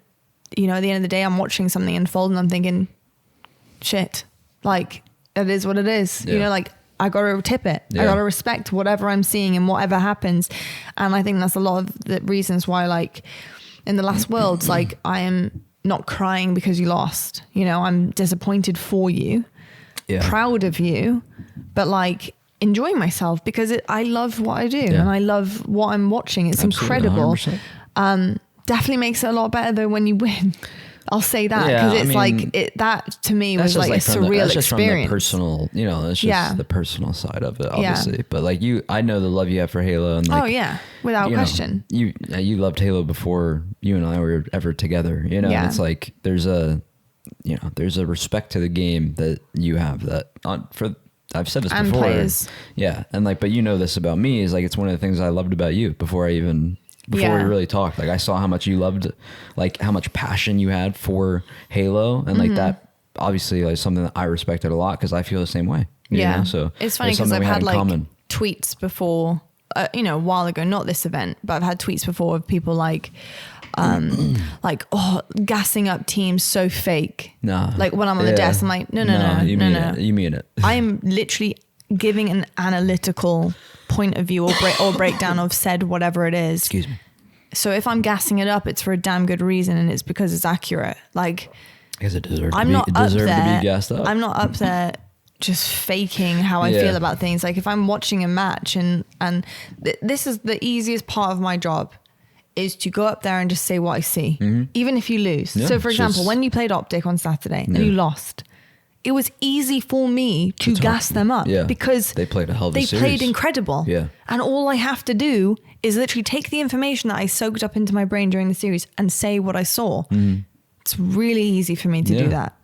A: you know, at the end of the day, I'm watching something unfold and I'm thinking, shit. Like it is what it is, you know, like I got to tip it. I got to respect whatever I'm seeing and whatever happens. And I think that's a lot of the reasons why, like in the last Worlds, like I am not crying because you lost, you know, I'm disappointed for you, proud of you, but like enjoying myself because I love what I do and I love what I'm watching. It's incredible. Definitely makes it a lot better though when you win. I'll say that because it's like that to me was like a surreal experience. From the personal,
B: you know, it's just the personal side of it, obviously. But like I know the love you have for Halo, and like,
A: without question.
B: You loved Halo before you and I were ever together, you know. And it's like there's a respect to the game that you have that I've said this
A: and
B: before.
A: Players.
B: And like, but you know this about me is like it's one of the things I loved about you before we really talked. Like I saw how much you loved, like how much passion you had for Halo, and like that obviously like something that I respected a lot because I feel the same way. You know? So
A: it's funny because I've had like tweets before, you know, a while ago, not this event, but I've had tweets before of people like, gassing up teams so fake. Nah. Like when I'm on the desk, I'm like, no.
B: You mean it.
A: I'm literally giving an analytical point of view or breakdown of said whatever it is.
B: Excuse me.
A: So if I'm gassing it up, it's for a damn good reason and it's because it's accurate. Like,
B: because it deserves to be gassed up.
A: I'm not up there just faking how I feel about things. Like if I'm watching a match and this is the easiest part of my job is to go up there and just say what I see, even if you lose. So for example, when you played OpTic on Saturday and you lost, it was easy for me to gas them up because
B: they played a hell of a series.
A: They played incredible.
B: Yeah.
A: And all I have to do is literally take the information that I soaked up into my brain during the series and say what I saw. It's really easy for me to do that.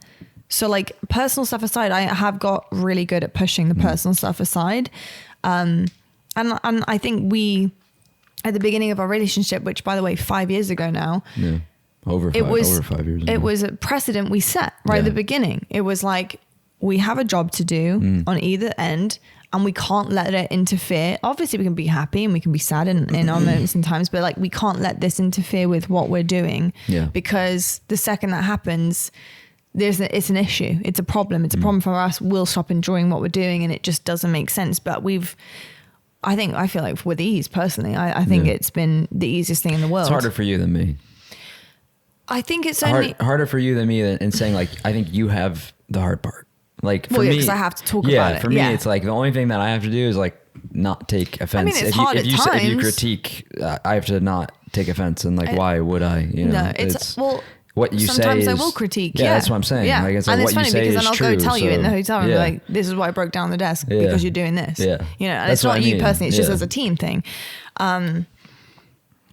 A: So like personal stuff aside, I have got really good at pushing the personal stuff aside. And I think we, at the beginning of our relationship, which by the way, 5 years ago now,
B: over 5 years ago.
A: It was a precedent we set right at the beginning. It was like, we have a job to do on either end and we can't let it interfere. Obviously we can be happy and we can be sad in our moments and times, but like we can't let this interfere with what we're doing because the second that happens, it's an issue. It's a problem. It's a problem for us. We'll stop enjoying what we're doing and it just doesn't make sense. But I feel like with ease personally, I think it's been the easiest thing in the world.
B: It's harder for you than me.
A: I think it's only
B: harder for you than me in saying like, I think you have the hard part. Like for me,
A: because I have to talk about it.
B: For me, it's like the only thing that I have to do is like not take offense.
A: I mean, it's hard at times.
B: If you critique, I have to not take offense and like, why would I? You know,
A: no, it's
B: what you
A: sometimes
B: say
A: I
B: is,
A: will critique.
B: Yeah, that's what I'm saying.
A: Yeah.
B: Like, it's
A: and
B: like
A: it's
B: what
A: funny
B: you say
A: because
B: is
A: then I'll
B: true,
A: go tell you in the
B: so,
A: hotel and be like, this is why I broke down the desk because you're doing this.
B: Yeah.
A: You know, and
B: That's
A: it's not
B: what I
A: you
B: mean.
A: personally, it's just
B: Yeah.
A: as a team thing.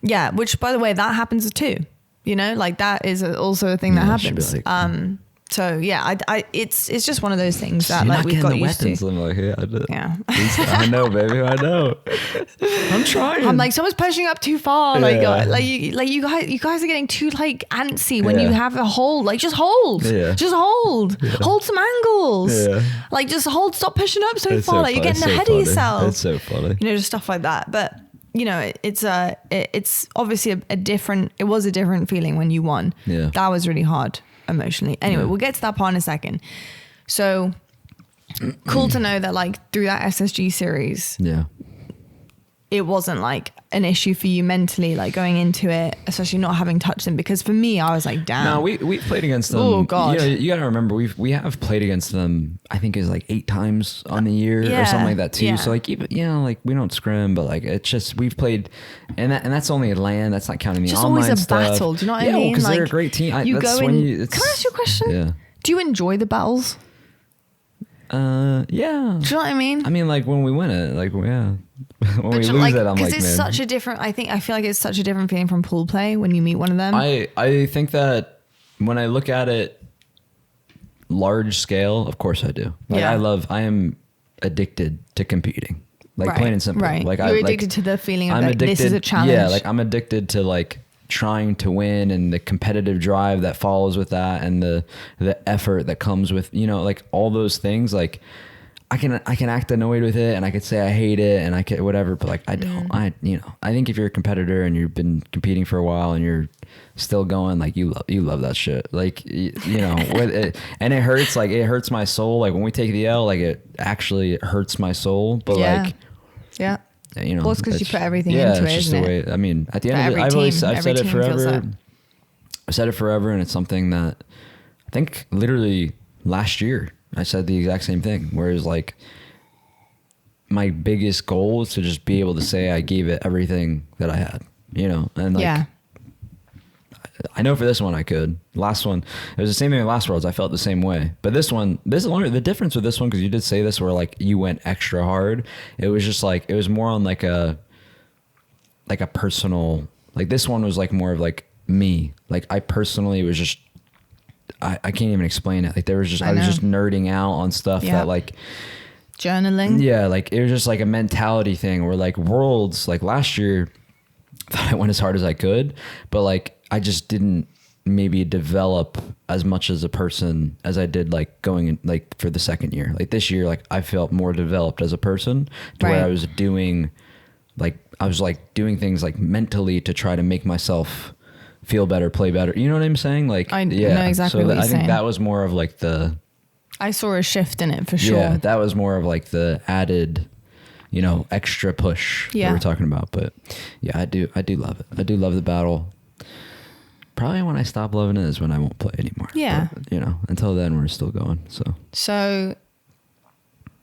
A: Yeah, which by the way, that happens too. You know, like that is also a thing that happens.
B: Like,
A: so yeah, it's just one of those things that
B: you're
A: like
B: not
A: we've got
B: getting the
A: used
B: weapons.
A: to.
B: I'm like, yeah, I did.
A: Yeah.
B: I know, baby. I know. I'm trying.
A: I'm like, someone's pushing up too far.
B: Yeah.
A: Like you guys are getting too like antsy when you have a hold. Like just hold.
B: Yeah.
A: Just hold.
B: Yeah.
A: Hold some angles.
B: Yeah.
A: Like just hold. Stop pushing up so
B: It's
A: far.
B: so
A: Like you're
B: funny.
A: getting
B: It's so
A: ahead
B: funny.
A: of yourself.
B: It's so funny.
A: You know, just stuff like that. But you know, it's obviously a different. It was a different feeling when you won.
B: Yeah.
A: That was really hard emotionally. Anyway,
B: Yeah.
A: we'll get to that part in a second. So cool to know that like through that SSG series,
B: Yeah.
A: it wasn't like an issue for you mentally, like going into it, especially not having touched them. Because for me, I was like, damn.
B: No, we played against them.
A: Oh God.
B: You got to remember we have played against them. I think it's like 8 times on the year or something like that too.
A: Yeah.
B: So like even, you know, like we don't scrim, but like it's just we've played, and that's only LAN. That's not counting the
A: just
B: online
A: always a
B: stuff.
A: battle. Do you know what I
B: Yeah,
A: mean?
B: because
A: Like,
B: they're a great team.
A: You
B: that's
A: go
B: when
A: in. Can I ask you a question?
B: Yeah.
A: Do you enjoy the battles?
B: Yeah.
A: Do you know what I mean?
B: I mean, like when we win it, like yeah, when we lose
A: like,
B: it, I'm like,
A: it's
B: man.
A: such a different. I feel like it's such a different feeling from pool play when you meet one of them.
B: I think that when I look at it large scale, of course I do. Like
A: Yeah.
B: I am addicted to competing. Like
A: Right,
B: plain and simple.
A: right.
B: Like
A: You're addicted to the feeling of that this is a challenge.
B: Yeah, like I'm addicted to like trying to win and the competitive drive that follows with that and the effort that comes with, you know, like all those things. Like I can act annoyed with it and I could say I hate it and I can whatever, but like I don't. I think if you're a competitor and you've been competing for a while and you're still going, like you love that shit. Like you know, with it, and it hurts. Like it hurts my soul. Like when we take the L, like it actually hurts my soul. But like
A: yeah.
B: you know,
A: Well, it's 'cause you put everything
B: yeah,
A: into
B: it's
A: it,
B: just
A: isn't
B: the way.
A: it?
B: I mean, at the end
A: For
B: of it,
A: every
B: I've
A: team,
B: said it
A: every team feels
B: forever.
A: that.
B: I've said it forever, and it's something that I think literally last year I said the exact same thing. Whereas like my biggest goal is to just be able to say I gave it everything that I had, you know, and like.
A: Yeah.
B: I know for this one I could. Last one, it was the same thing with Last Worlds. I felt the same way. But this one, the difference with this one, because you did say this where like you went extra hard. It was just like, it was more on like a personal, like this one was like more of like me. Like I personally was just, I can't even explain it. Like there was just, I was just nerding out on stuff that like.
A: Journaling.
B: Yeah. Like it was just like a mentality thing where like Worlds, like last year, I thought I went as hard as I could, but like I just didn't maybe develop as much as a person as I did like going in like for the second year. Like this year, like I felt more developed as a person to where I was doing doing things like mentally to try to make myself feel better, play better. You know what I'm saying? Like
A: I know exactly what you're
B: I think
A: saying.
B: that was more of like
A: I saw a shift in it for sure.
B: yeah, that was more of like the added, you know, extra push that we're talking about. But yeah, I do love it. I do love the battle. Probably when I stop loving it is when I won't play anymore.
A: Yeah.
B: But, you know, until then we're still going. So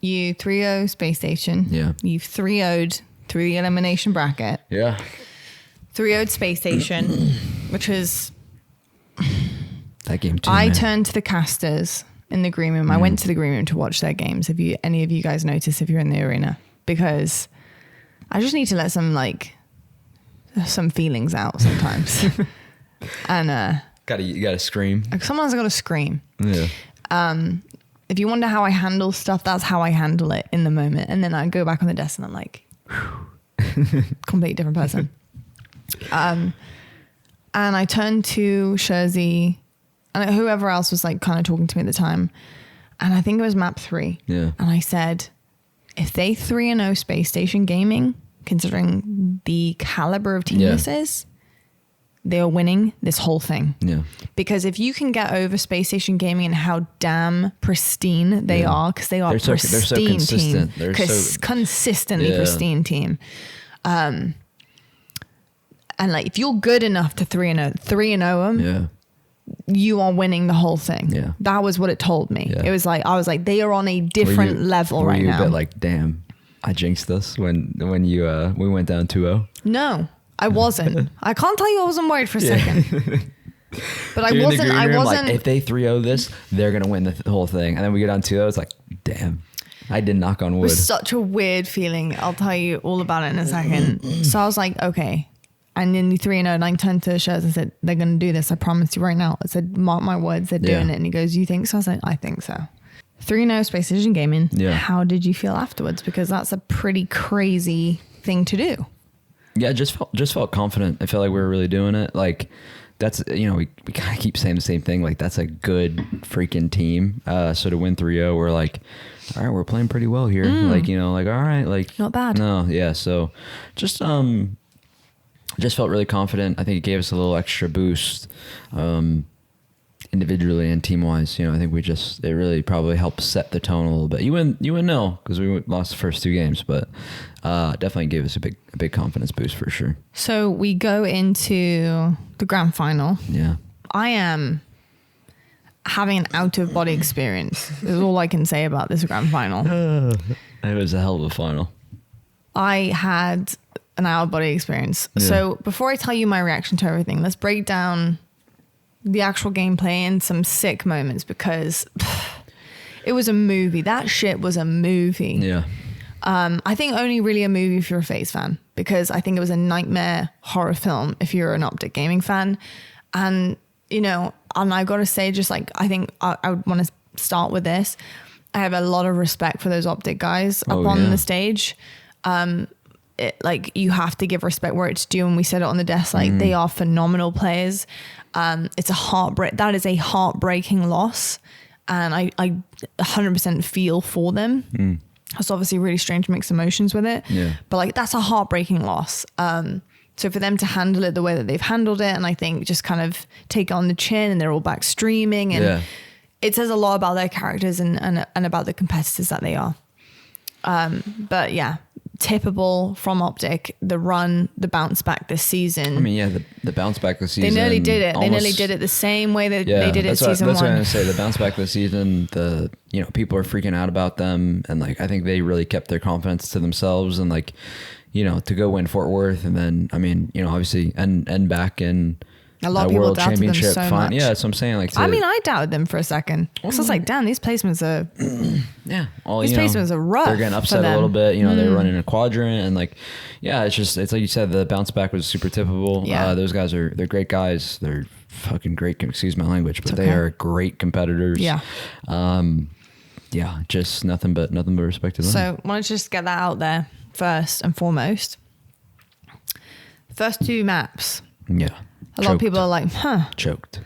A: you 3-0 Space Station.
B: Yeah.
A: You've 3-0'd through the elimination bracket.
B: yeah.
A: 3-0'd Space Station, which was...
B: That game too.
A: I
B: man.
A: turned to the casters in the green room. I went to the green room to watch their games. Have you, any of you guys noticed if you're in the arena? Because I just need to let some feelings out sometimes. And
B: you gotta scream.
A: someone's got to scream.
B: Yeah.
A: If you wonder how I handle stuff, that's how I handle it in the moment. And then I go back on the desk and I'm like, completely different person. And I turned to Sherzy and whoever else was like kind of talking to me at the time. And I think it was map 3.
B: Yeah.
A: And I said, if they 3-0 Space Station Gaming, considering the caliber of team this is, they are winning this whole thing.
B: Yeah.
A: Because if you can get over Space Station Gaming and how damn pristine they are, because they are
B: they're so consistent.
A: team.
B: They're so
A: consistently pristine team. And like if you're good enough to 3-0 them,
B: Yeah.
A: you are winning the whole thing.
B: Yeah.
A: That was what it told me.
B: Yeah.
A: It was like, I was like, they are on a different level right now.
B: Were you a bit like, damn, I jinxed this when we went down 2-0?
A: No, I wasn't. I can't tell you I wasn't worried for a second. But
B: Dude,
A: I wasn't.
B: like, if they 3-0 this, they're gonna win the whole thing. And then we get on 2-0. It's like, damn, I did knock on
A: It
B: wood.
A: was such a weird feeling. I'll tell you all about it in a second. So I was like, okay. And then the 3-0, and I turned to Shez and said, they're going to do this. I promise you right now. I said, mark my words, they're doing it. And he goes, you think so? I was like, I think so. 3-0 Precision Gaming. Yeah. How did you feel afterwards? Because that's a pretty crazy thing to do.
B: Yeah, just felt confident. I felt like we were really doing it. Like, that's, you know, we kind of keep saying the same thing. Like, that's a good freaking team. So to win 3-0, we're like, all right, we're playing pretty well here. Like, you know, like, all right, like,
A: not bad.
B: No, yeah. So just felt really confident. I think it gave us a little extra boost, individually and team wise. You know, I think it really probably helped set the tone a little bit. You wouldn't know because we lost the first 2 games, but definitely gave us a big confidence boost for sure.
A: So we go into the grand final.
B: Yeah.
A: I am having an out of body experience. Is all I can say about this grand final.
B: It was a hell of a final.
A: I had an out of body experience. Yeah. So before I tell you my reaction to everything, let's break down the actual gameplay and some sick moments, because it was a movie. That shit was a movie.
B: Yeah.
A: I think only really a movie if you're a Faze fan, because I think it was a nightmare horror film if you're an OpTic gaming fan. And, you know, and I got to say, just like, I think I would want to start with this. I have a lot of respect for those OpTic guys up on the stage. Like, you have to give respect where it's due, and we said it on the desk, like they are phenomenal players. It's that is a heartbreaking loss, and I 100% feel for them. It's obviously really strange mixed emotions with it, but like, that's a heartbreaking loss. So for them to handle it the way that they've handled it, and I think just kind of take it on the chin, and they're all back streaming, and it says a lot about their characters and about the competitors that they are. But yeah, tippable from OpTic, the bounce back this season.
B: I mean, yeah, the bounce back this season.
A: They nearly did it. They nearly did it the same way that they did it season 1.
B: That's what I'm going to say. The bounce back this season, you know, people are freaking out about them. And like, I think they really kept their confidence to themselves, and like, you know, to go win Fort Worth, and then, I mean, you know, obviously end back in
A: a lot of people
B: World
A: doubted
B: Championship
A: them so much.
B: Yeah, that's what I'm saying. Like,
A: I mean, I doubted them for a second. So I was like, damn, these placements are these placements are rough.
B: They're getting upset a little bit. You know, they're running a quadrant, and like, yeah, it's like you said, the bounce back was super tippable. Yeah. Those guys they're great guys. They're fucking great. Excuse my language, but they are great competitors.
A: Yeah.
B: Yeah, just nothing but respect to them.
A: So I want to just get that out there first and foremost. First 2 maps.
B: Yeah.
A: A lot of people are like,
B: Choked.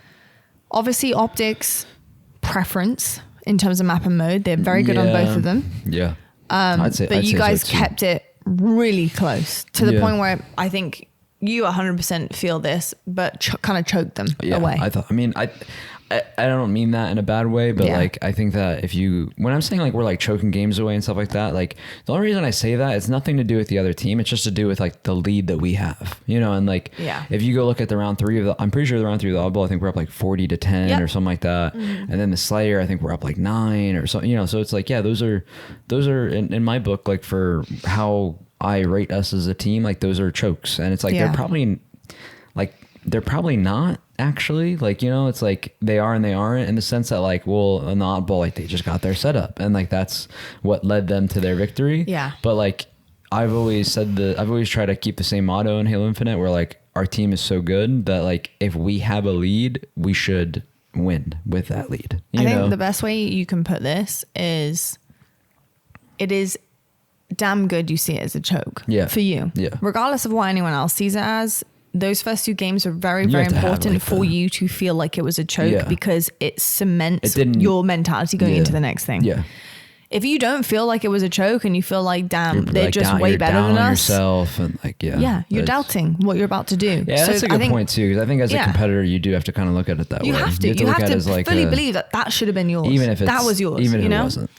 A: Obviously, OpTic's preference in terms of map and mode, they're very good on both of them.
B: Yeah.
A: But you guys kept it really close to the point where I think you 100% feel this, but kind of choked them away.
B: I don't mean that in a bad way, but like, I think that when I'm saying like we're like choking games away and stuff like that, like the only reason I say that, it's nothing to do with the other team. It's just to do with like the lead that we have, you know, and like, if you go look at the round 3 I'm pretty sure the round 3 of the oddball, I think we're up like 40-10 or something like that. And then the Slayer, I think we're up like 9 or something, you know, so it's like, yeah, those are in my book, like for how I rate us as a team, like those are chokes. And it's like, they're probably not actually, like, you know, it's like they are and they aren't, in the sense that like, well, in the oddball, like they just got their setup, and like that's what led them to their victory.
A: Yeah.
B: But like, I've always tried to keep the same motto in Halo Infinite, where like our team is so good that like if we have a lead, we should win with that lead. I think
A: the best way you can put this is, it is damn good you see it as a choke for you. Yeah. Regardless of what anyone else sees it as, those first 2 games are very, very important for you to feel like it was a choke, because it cements your mentality going into the next thing. Yeah. If you don't feel like it was a choke, and you feel like, damn, they're like just way better than us,
B: yourself, and like,
A: you're doubting what you're about to do.
B: Yeah, so that's a good point too, because I think as a competitor, you do have to kind of look at it that way.
A: You have to fully believe that should have been yours.
B: Even if
A: that was yours,
B: even if
A: it
B: wasn't.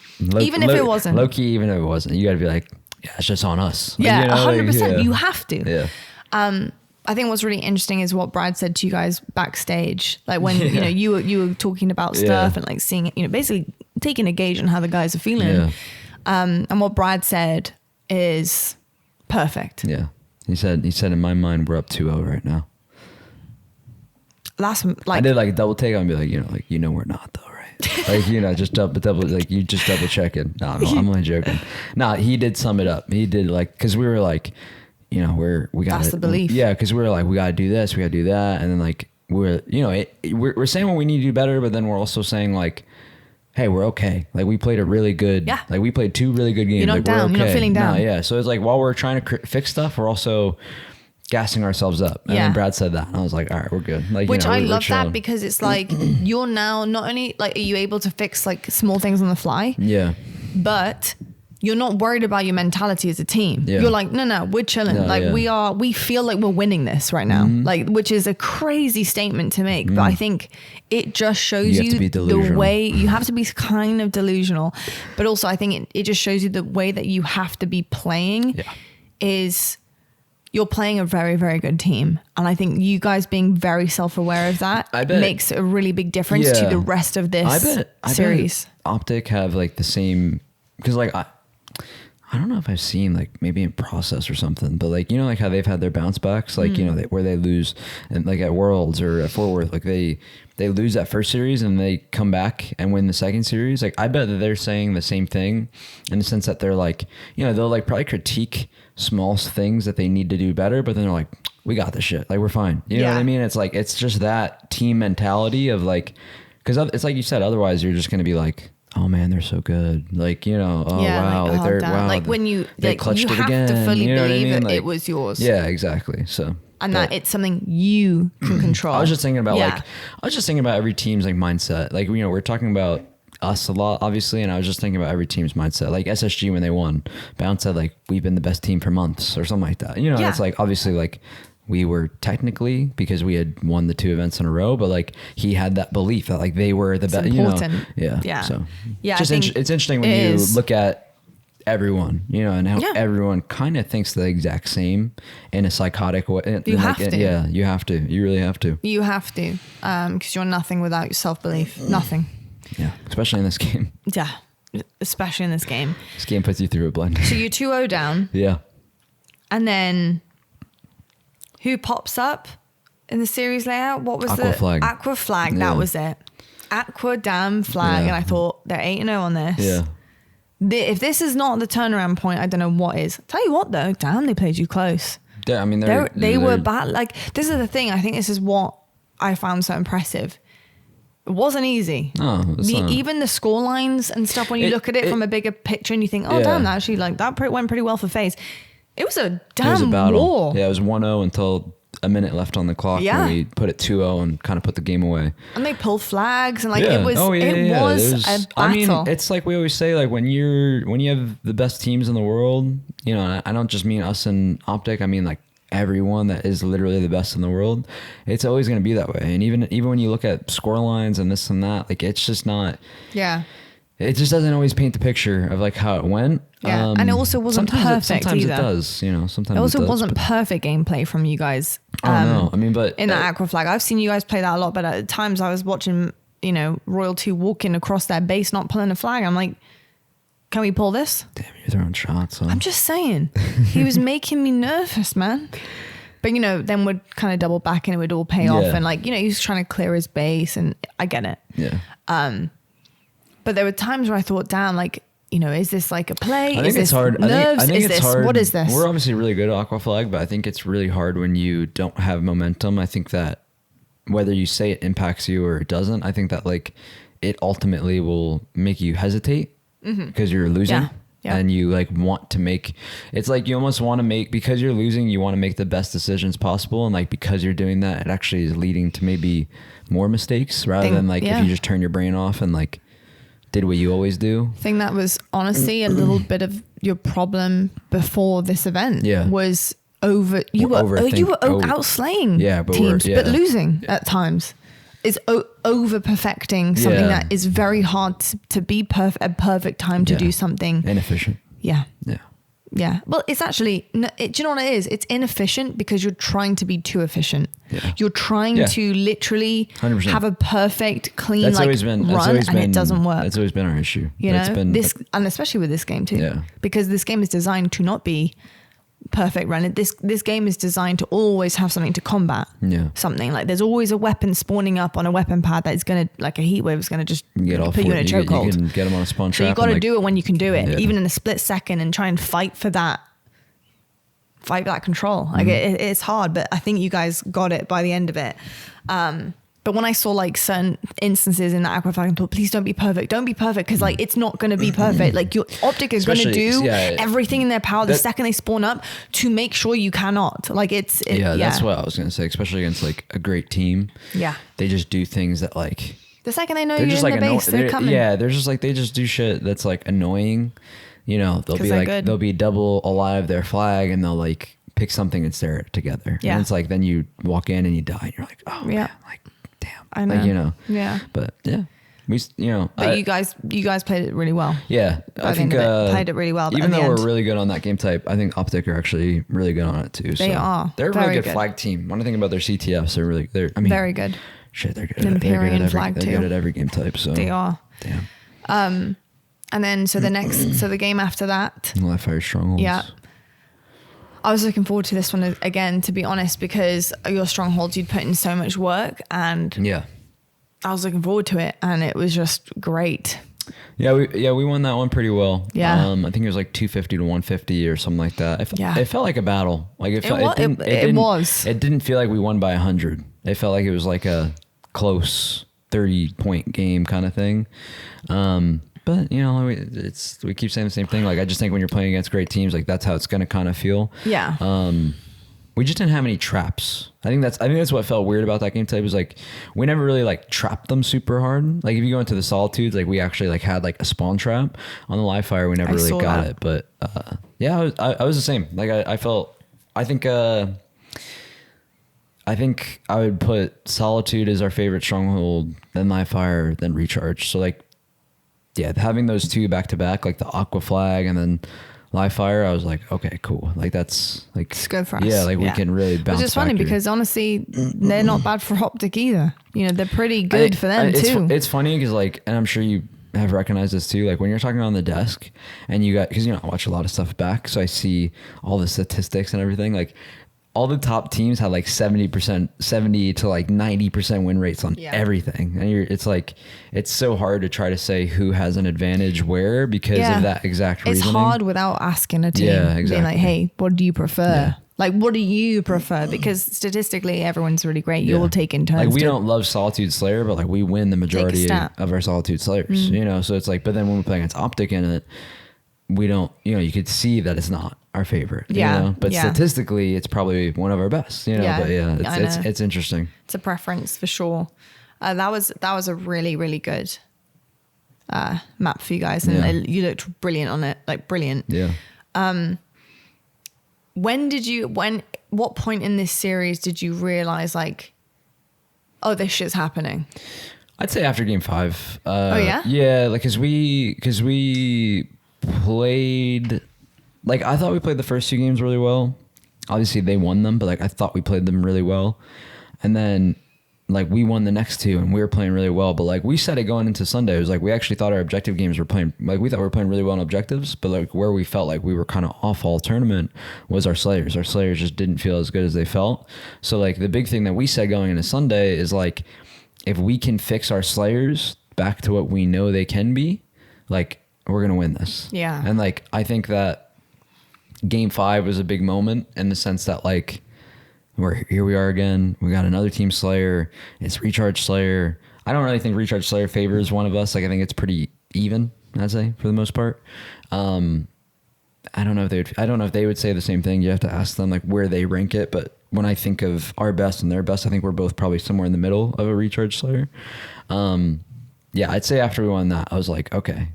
A: Even if it wasn't.
B: Low key, even if it wasn't, you got to be like, yeah, it's just on us.
A: Yeah,
B: you know,
A: 100%.
B: Like,
A: you have to.
B: Yeah.
A: I think what's really interesting is what Brad said to you guys backstage, like when you know you were talking about stuff and like seeing it, you know, basically taking a gauge on how the guys are feeling. Yeah. And what Brad said is perfect.
B: Yeah, he said in my mind we're up 2-0 right now.
A: that's
B: I
A: like,
B: did like a double take. I'd be like, we're not though, right? Like, just double, like you just double check it. No, I'm only joking. No, he did sum it up. He did like, cause we were like, we got
A: That's the belief.
B: Yeah. Cause we were like, we got to do this, we got to do that. And then like, we're saying what we need to do better, but then we're also saying like, hey, we're okay. Like we played a really good, like we played 2 really good games.
A: You're not
B: like,
A: down.
B: we're okay.
A: You're not feeling down.
B: No, yeah. So it's like, while we're trying to fix stuff, we're also gassing ourselves up. And then Brad said that, and I was like, all right, we're good. Like,
A: which I
B: we're
A: love
B: chilling.
A: that, because it's like, you're now not only like, are you able to fix like small things on the fly?
B: Yeah.
A: But you're not worried about your mentality as a team.
B: Yeah.
A: You're like, no, we're chilling.
B: No,
A: like we feel like we're winning this right now. Like, which is a crazy statement to make. But I think it just shows you the way you have to be kind of delusional. But also I think it just shows you the way that you have to be playing is you're playing a very, very good team. And I think you guys being very self-aware of that makes a really big difference to the rest of this series.
B: I bet OpTic have like the same, because like I don't know if I've seen like maybe in process or something, but like, like how they've had their bounce backs, like, where they lose, and like at Worlds or at Fort Worth, like they lose that first series and they come back and win the second series. Like I bet that they're saying the same thing, in the sense that they're like, they'll like probably critique small things that they need to do better, but then they're like, we got this shit. Like we're fine. You know what I mean? It's like, it's just that team mentality of like, cause it's like you said, otherwise you're just going to be like, oh man, they're so good. Like, wow, like they're, wow.
A: Like when
B: they clutched it again.
A: You have to fully believe that
B: like,
A: it was yours.
B: Yeah, exactly. So.
A: And that it's something you can control.
B: I was just thinking about every team's like mindset. Like, we're talking about us a lot, obviously. And I was just thinking about every team's mindset. Like SSG, when they won, Bounce said like, we've been the best team for months or something like that. It's like, obviously like, we were technically, because we had won the 2 events in a row, but like he had that belief that like they were the best.
A: Important.
B: Yeah. So
A: it's
B: interesting when you look at everyone, and how everyone kind of thinks the exact same in a psychotic way.
A: You have to.
B: Yeah, you have to. You really have to.
A: You have to, because you're nothing without your self-belief. Nothing.
B: Yeah, especially in this game.
A: Yeah, especially in this game.
B: This game puts you through a blend.
A: So you're 2-0 down.
B: Yeah.
A: And then who pops up in the series layout? What was
B: Aqua Flag.
A: Aqua Flag, that was it. Aqua damn Flag. And I thought, they're 8-0 on this.
B: Yeah.
A: If this is not the turnaround point, I don't know what is. Tell you what though, damn, they played you close.
B: Yeah, I mean,
A: they were bad. Like, this is the thing. I think this is what I found so impressive. It wasn't easy.
B: No,
A: even the score lines and stuff, when you look at it from a bigger picture and you think, oh, damn, actually, like that went pretty well for Faze. It was a damn war.
B: Yeah, it was 1-0 until a minute left on the clock.
A: Yeah.
B: And we put it 2-0 and kind of put the game away.
A: And they pulled flags and like it was a battle.
B: I mean, it's like we always say, like when you have the best teams in the world, and I don't just mean us and OpTic, I mean like everyone that is literally the best in the world. It's always going to be that way. And even when you look at score lines and this and that, like it's just not.
A: Yeah.
B: It just doesn't always paint the picture of like how it went.
A: Yeah, and it also wasn't perfect
B: sometimes
A: either.
B: It does, sometimes
A: it also
B: does,
A: wasn't perfect gameplay from you guys.
B: No, I mean, but
A: in that Aqua Flag, I've seen you guys play that a lot, but at times I was watching, Royal 2 walking across their base, not pulling a flag. I'm like, can we pull this?
B: Damn, you're throwing shots. Huh?
A: I'm just saying, he was making me nervous, man. But then we'd kind of double back and it would all pay off, and like he was trying to clear his base, and I get it.
B: Yeah.
A: But there were times where I thought, damn, like, is this like a play?
B: I think it's hard.
A: Nerves?
B: I think
A: is
B: it's
A: this
B: hard.
A: What is this?
B: We're obviously really good at Aqua Flag, but I think it's really hard when you don't have momentum. I think that whether you say it impacts you or it doesn't, I think that like it ultimately will make you hesitate because you're losing. Yeah. And you like want to make, it's like you almost want to make, because you're losing, you want to make the best decisions possible. And like, because you're doing that, it actually is leading to maybe more mistakes rather than like if you just turn your brain off and like did what you always do.
A: I think that was honestly a little bit of your problem before this event. Was you were outslaying teams, but losing at times. Is over perfecting something that is very hard to be a perfect time to do something
B: inefficient.
A: Yeah. Well, it's actually, do you know what it is? It's inefficient because you're trying to be too efficient. Yeah. You're trying to literally
B: 100%.
A: Have a perfect, clean run, and it doesn't work.
B: That's always been our issue.
A: And especially with this game too. Yeah. Because this game is designed to not be perfect run. This game is designed to always have something to combat.
B: Yeah.
A: Something like there's always a weapon spawning up on a weapon pad that's gonna, like a heat wave is gonna just put you in a chokehold.
B: You can get them on a spawn trap.
A: So you got to do it when you can do it,
B: Yeah.
A: even in a split second, and try and fight for that control. Like it's hard, but I think you guys got it by the end of it. But when I saw like certain instances in that aqua flag, I thought, please don't be perfect. Don't be perfect. Cause like, it's not going to be perfect. Like your OpTic is going to do everything in their power the second they spawn up to make sure you cannot. Like
B: that's what I was going to say, especially against like a great team.
A: Yeah.
B: They just do things that like,
A: the second they know you're in the base, they're coming.
B: Yeah. They're just like, they just do shit that's like annoying. You know, they'll be like, they'll be double alive their flag and they'll like pick something and stare at it together.
A: Yeah.
B: And it's like, then you walk in and you die and you're like, oh
A: yeah.
B: man, like, damn.
A: I know.
B: Like, you know.
A: Yeah.
B: But yeah. But
A: you guys played it really well.
B: Yeah. I think
A: played it really well.
B: Even though we're really good on that game type, I think OpTic are actually really good on it too.
A: They are.
B: They're a really good flag team. One thing about their CTFs, very good. Shit, they're good. They're good at every game type. So
A: they are.
B: Damn.
A: And then so the game after that.
B: Live Fire Strongholds.
A: Yeah. I was looking forward to this one again, to be honest, because your Strongholds, you'd put in so much work, and
B: yeah,
A: I was looking forward to it, and it was just great.
B: Yeah, we won that one pretty well.
A: Yeah.
B: I think it was like 250 to 150 or something like that. It felt like a battle. Like it didn't feel like we won by 100. It felt like it was like a close 30-point game kind of thing. But you know, we keep saying the same thing. Like I just think when you're playing against great teams, like that's how it's gonna kind of feel.
A: Yeah.
B: We just didn't have any traps. I think that's what felt weird about that game type, is like we never really like trapped them super hard. Like if you go into the Solitudes, like we actually like had like a spawn trap on the live fire. We never really got it. But yeah, I was the same. Like I think I would put Solitude as our favorite stronghold, then live fire, then recharge. So like, yeah, having those two back to back, like the aqua flag and then live fire, I was like, okay, cool. Like that's like,
A: it's good for us.
B: Yeah, like we can really bounce.
A: Which is funny because honestly, they're not bad for OpTic either. You know, they're pretty good for them too.
B: It's funny because like, and I'm sure you have recognized this too. Like when you're talking on the desk and you got, because you know I watch a lot of stuff back, so I see all the statistics and everything. Like all the top teams had like 70% to like 90% win rates on everything. And it's like, it's so hard to try to say who has an advantage where because of that exact reasoning. It's
A: hard without asking a team.
B: Yeah, exactly.
A: Being like, hey, what do you prefer? Yeah. Like, what do you prefer? Because statistically, everyone's really great. You all take in turns.
B: Like we don't love Solitude Slayer, but like we win the majority of our Solitude Slayers, you know? So it's like, but then when we play against OpTic in it, we don't, you know, you could see that it's not our favorite, you know? But statistically it's probably one of our best, you know, but it's interesting.
A: It's a preference for sure. That was a really, really good map for you guys. And you looked brilliant on it, like brilliant.
B: Yeah.
A: What point in this series did you realize like, oh, this shit's happening?
B: I'd say after game 5.
A: Oh yeah?
B: Yeah. Like, cause we played, like I thought we played the first 2 games really well. Obviously they won them, but like I thought we played them really well. And then like we won the next 2 and we were playing really well. But like we said it going into Sunday, it was like we actually thought our objective games were playing, like we thought we were playing really well on objectives, but like where we felt like we were kind of off all tournament was our Slayers. Our Slayers just didn't feel as good as they felt. So like the big thing that we said going into Sunday is like, if we can fix our Slayers back to what we know they can be, like we're going to win this.
A: Yeah.
B: And like, I think that game 5 was a big moment in the sense that like, here we are again. We got another team Slayer. It's Recharge Slayer. I don't really think Recharge Slayer favors one of us. Like I think it's pretty even, I'd say, for the most part. I don't know if they would say the same thing. You have to ask them like where they rank it. But when I think of our best and their best, I think we're both probably somewhere in the middle of a Recharge Slayer. Yeah, I'd say after we won that, I was like, okay,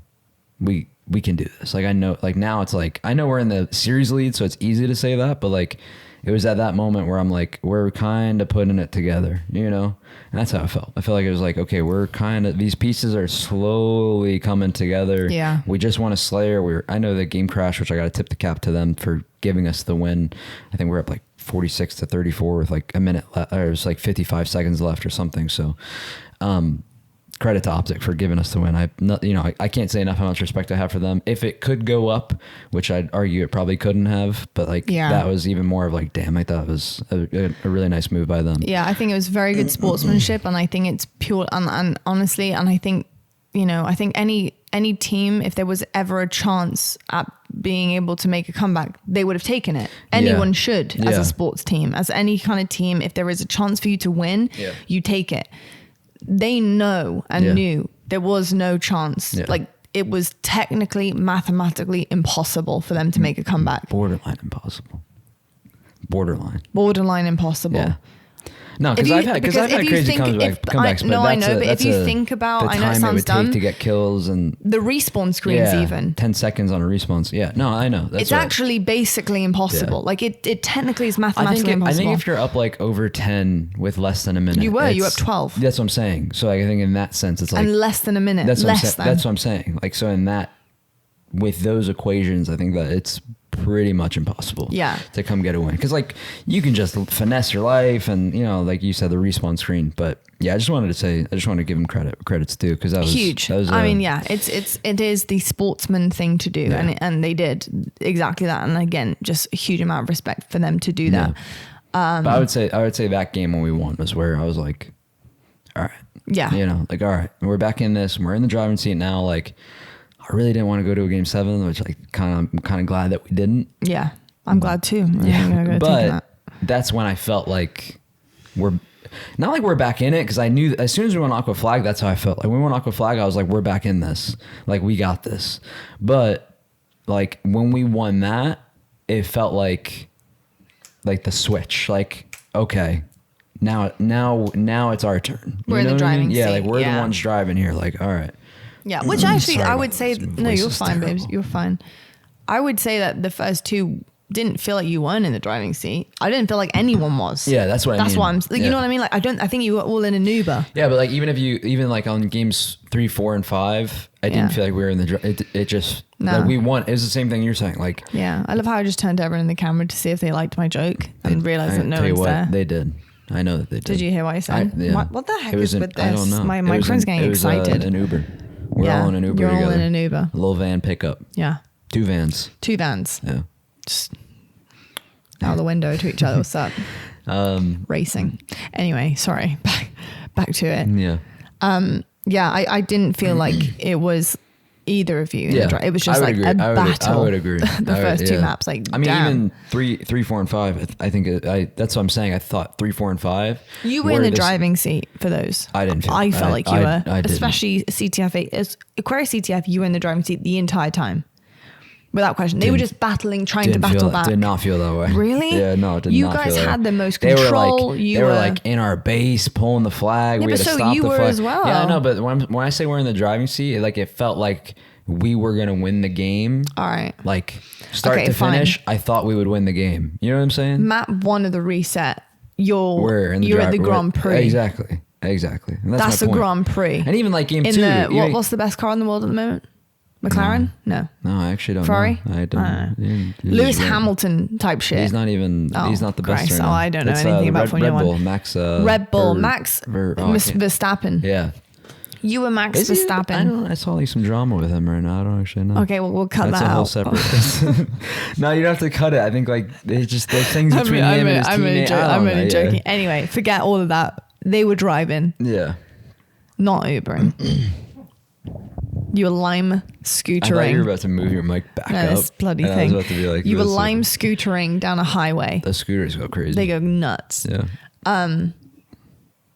B: we can do this. Like I know, like now it's like I know we're in the series lead, so it's easy to say that, but like it was at that moment where I'm like, we're kind of putting it together, you know? And that's how I felt. I felt like it was like, okay, we're kind of, these pieces are slowly coming together.
A: Yeah.
B: We just won a Slayer. I know the game crash, which I got to tip the cap to them for giving us the win. I think we're up like 46-34 with like a minute left, or it was like 55 seconds left or something. So, credit to OpTic for giving us the win. I can't say enough how much respect I have for them. If it could go up, which I'd argue it probably couldn't have, but like that was even more of like, damn, I thought it was a really nice move by them.
A: Yeah, I think it was very good sportsmanship, and I think it's pure and honestly, and I think, you know, I think any team, if there was ever a chance at being able to make a comeback, they would have taken it. Anyone should as a sports team, as any kind of team. If there is a chance for you to win, you take it. They know and knew there was no chance. Like it was technically, mathematically impossible for them to make a comeback.
B: Borderline impossible.
A: Borderline impossible.
B: Yeah. No, because I've had crazy comebacks.
A: No, I know, but if you think about, I know it sounds dumb,
B: to get kills and
A: the respawn screens, even
B: 10 seconds on a respawn. Yeah, no, I know.
A: It's actually basically impossible. Like it technically is mathematically impossible.
B: I think if you're up like over 10 with less than a minute,
A: you up 12.
B: That's what I'm saying. So like, I think in that sense, it's like
A: and less than a minute. That's
B: what I'm saying. Like so, in that, with those equations, I think that it's pretty much impossible to come get a win, because like you can just finesse your life and, you know, like you said, the respawn screen. But yeah, I just wanted to give them credits due, because that was
A: huge. I mean, it is the sportsman thing to do, and they did exactly that. And again, just a huge amount of respect for them to do that.
B: But I would say that game when we won was where I was like, all right, you know, like, all right, we're back in this, we're in the driving seat now. Like, I really didn't want to go to a game 7, which I'm kind of glad that we didn't. Yeah,
A: I'm glad too.
B: But that's when I felt like we're not like we're back in it, because I knew as soon as we won Aqua Flag, that's how I felt. Like when we won Aqua Flag, I was like, we're back in this. Like we got this. But like when we won that, it felt like the switch. Like, okay, now it's our turn.
A: We're in the driving seat.
B: Yeah, like we're the ones driving here. Like, all right.
A: Yeah, which actually I would say, no, you're fine, babes. You're fine. I would say that the first two didn't feel like you weren't in the driving seat. I didn't feel like anyone was.
B: Yeah, that's what I mean.
A: That's why I'm, like, you know what I mean? Like, I think you were all in an Uber.
B: Yeah, but like even like on games 3, 4, and 5, I didn't feel like we were in the, it just, like we won. It was the same thing you're saying. Like,
A: yeah, I love how I just turned to everyone in the camera to see if they liked my joke and realized that no one's there.
B: They did. I know that they did.
A: Did you hear what I said? What the heck is with this?
B: I don't know.
A: My friend's getting excited.
B: An Uber. We're all in an Uber together.
A: You're all in an Uber.
B: A little van pickup.
A: Yeah.
B: 2 vans.
A: Yeah. Just out the window to each other. What's up? Racing. Anyway, sorry. Back to it.
B: Yeah.
A: I didn't feel like it was either of you. It was just like a battle.
B: I would agree.
A: The first 2 maps. Like,
B: I mean, even 3, 4, and 5. I think that's what I'm saying. I thought 3, 4, and 5.
A: You were in the driving seat for those.
B: I didn't.
A: I felt like you were, especially CTF8. Aquarius CTF, you were in the driving seat the entire time, without question. They were just trying to battle back.
B: Did not feel that way.
A: Really?
B: Yeah, no, it did
A: you
B: not
A: guys
B: feel
A: had
B: that
A: the most control.
B: They were like in our base pulling the flag.
A: Yeah,
B: we had to stop
A: you
B: the
A: were
B: flag
A: as well.
B: Yeah, I know, but when I say we're in the driving seat, like it felt like we were gonna win the game.
A: All right.
B: Like start to finish, I thought we would win the game. You know what I'm saying?
A: Map 1 of the reset. You're at the Grand Prix.
B: Exactly. And that's
A: the Grand Prix.
B: And even like game 2.
A: What's the best car in the world at the moment? McLaren? No,
B: I actually don't
A: Ferrari?
B: know. I don't.
A: Lewis Hamilton type shit.
B: He's not even. He's not the best right now.
A: I don't know anything about Formula 1. Red Bull, Max Verstappen.
B: Yeah.
A: You were Max Verstappen.
B: I saw like some drama with him right now. I don't actually know.
A: Okay, well we'll cut that out.
B: That's a whole separate. No, you don't have to cut it. I think like there's just there's things between him and his teammate.
A: I'm only joking. Anyway, forget all of that. They were driving.
B: Yeah.
A: Not Ubering. You were lime scootering.
B: I thought you were about to move your mic back up.
A: This bloody thing.
B: I was about to be like,
A: you were lime scootering down a highway.
B: The scooters go crazy.
A: They go nuts.
B: Yeah.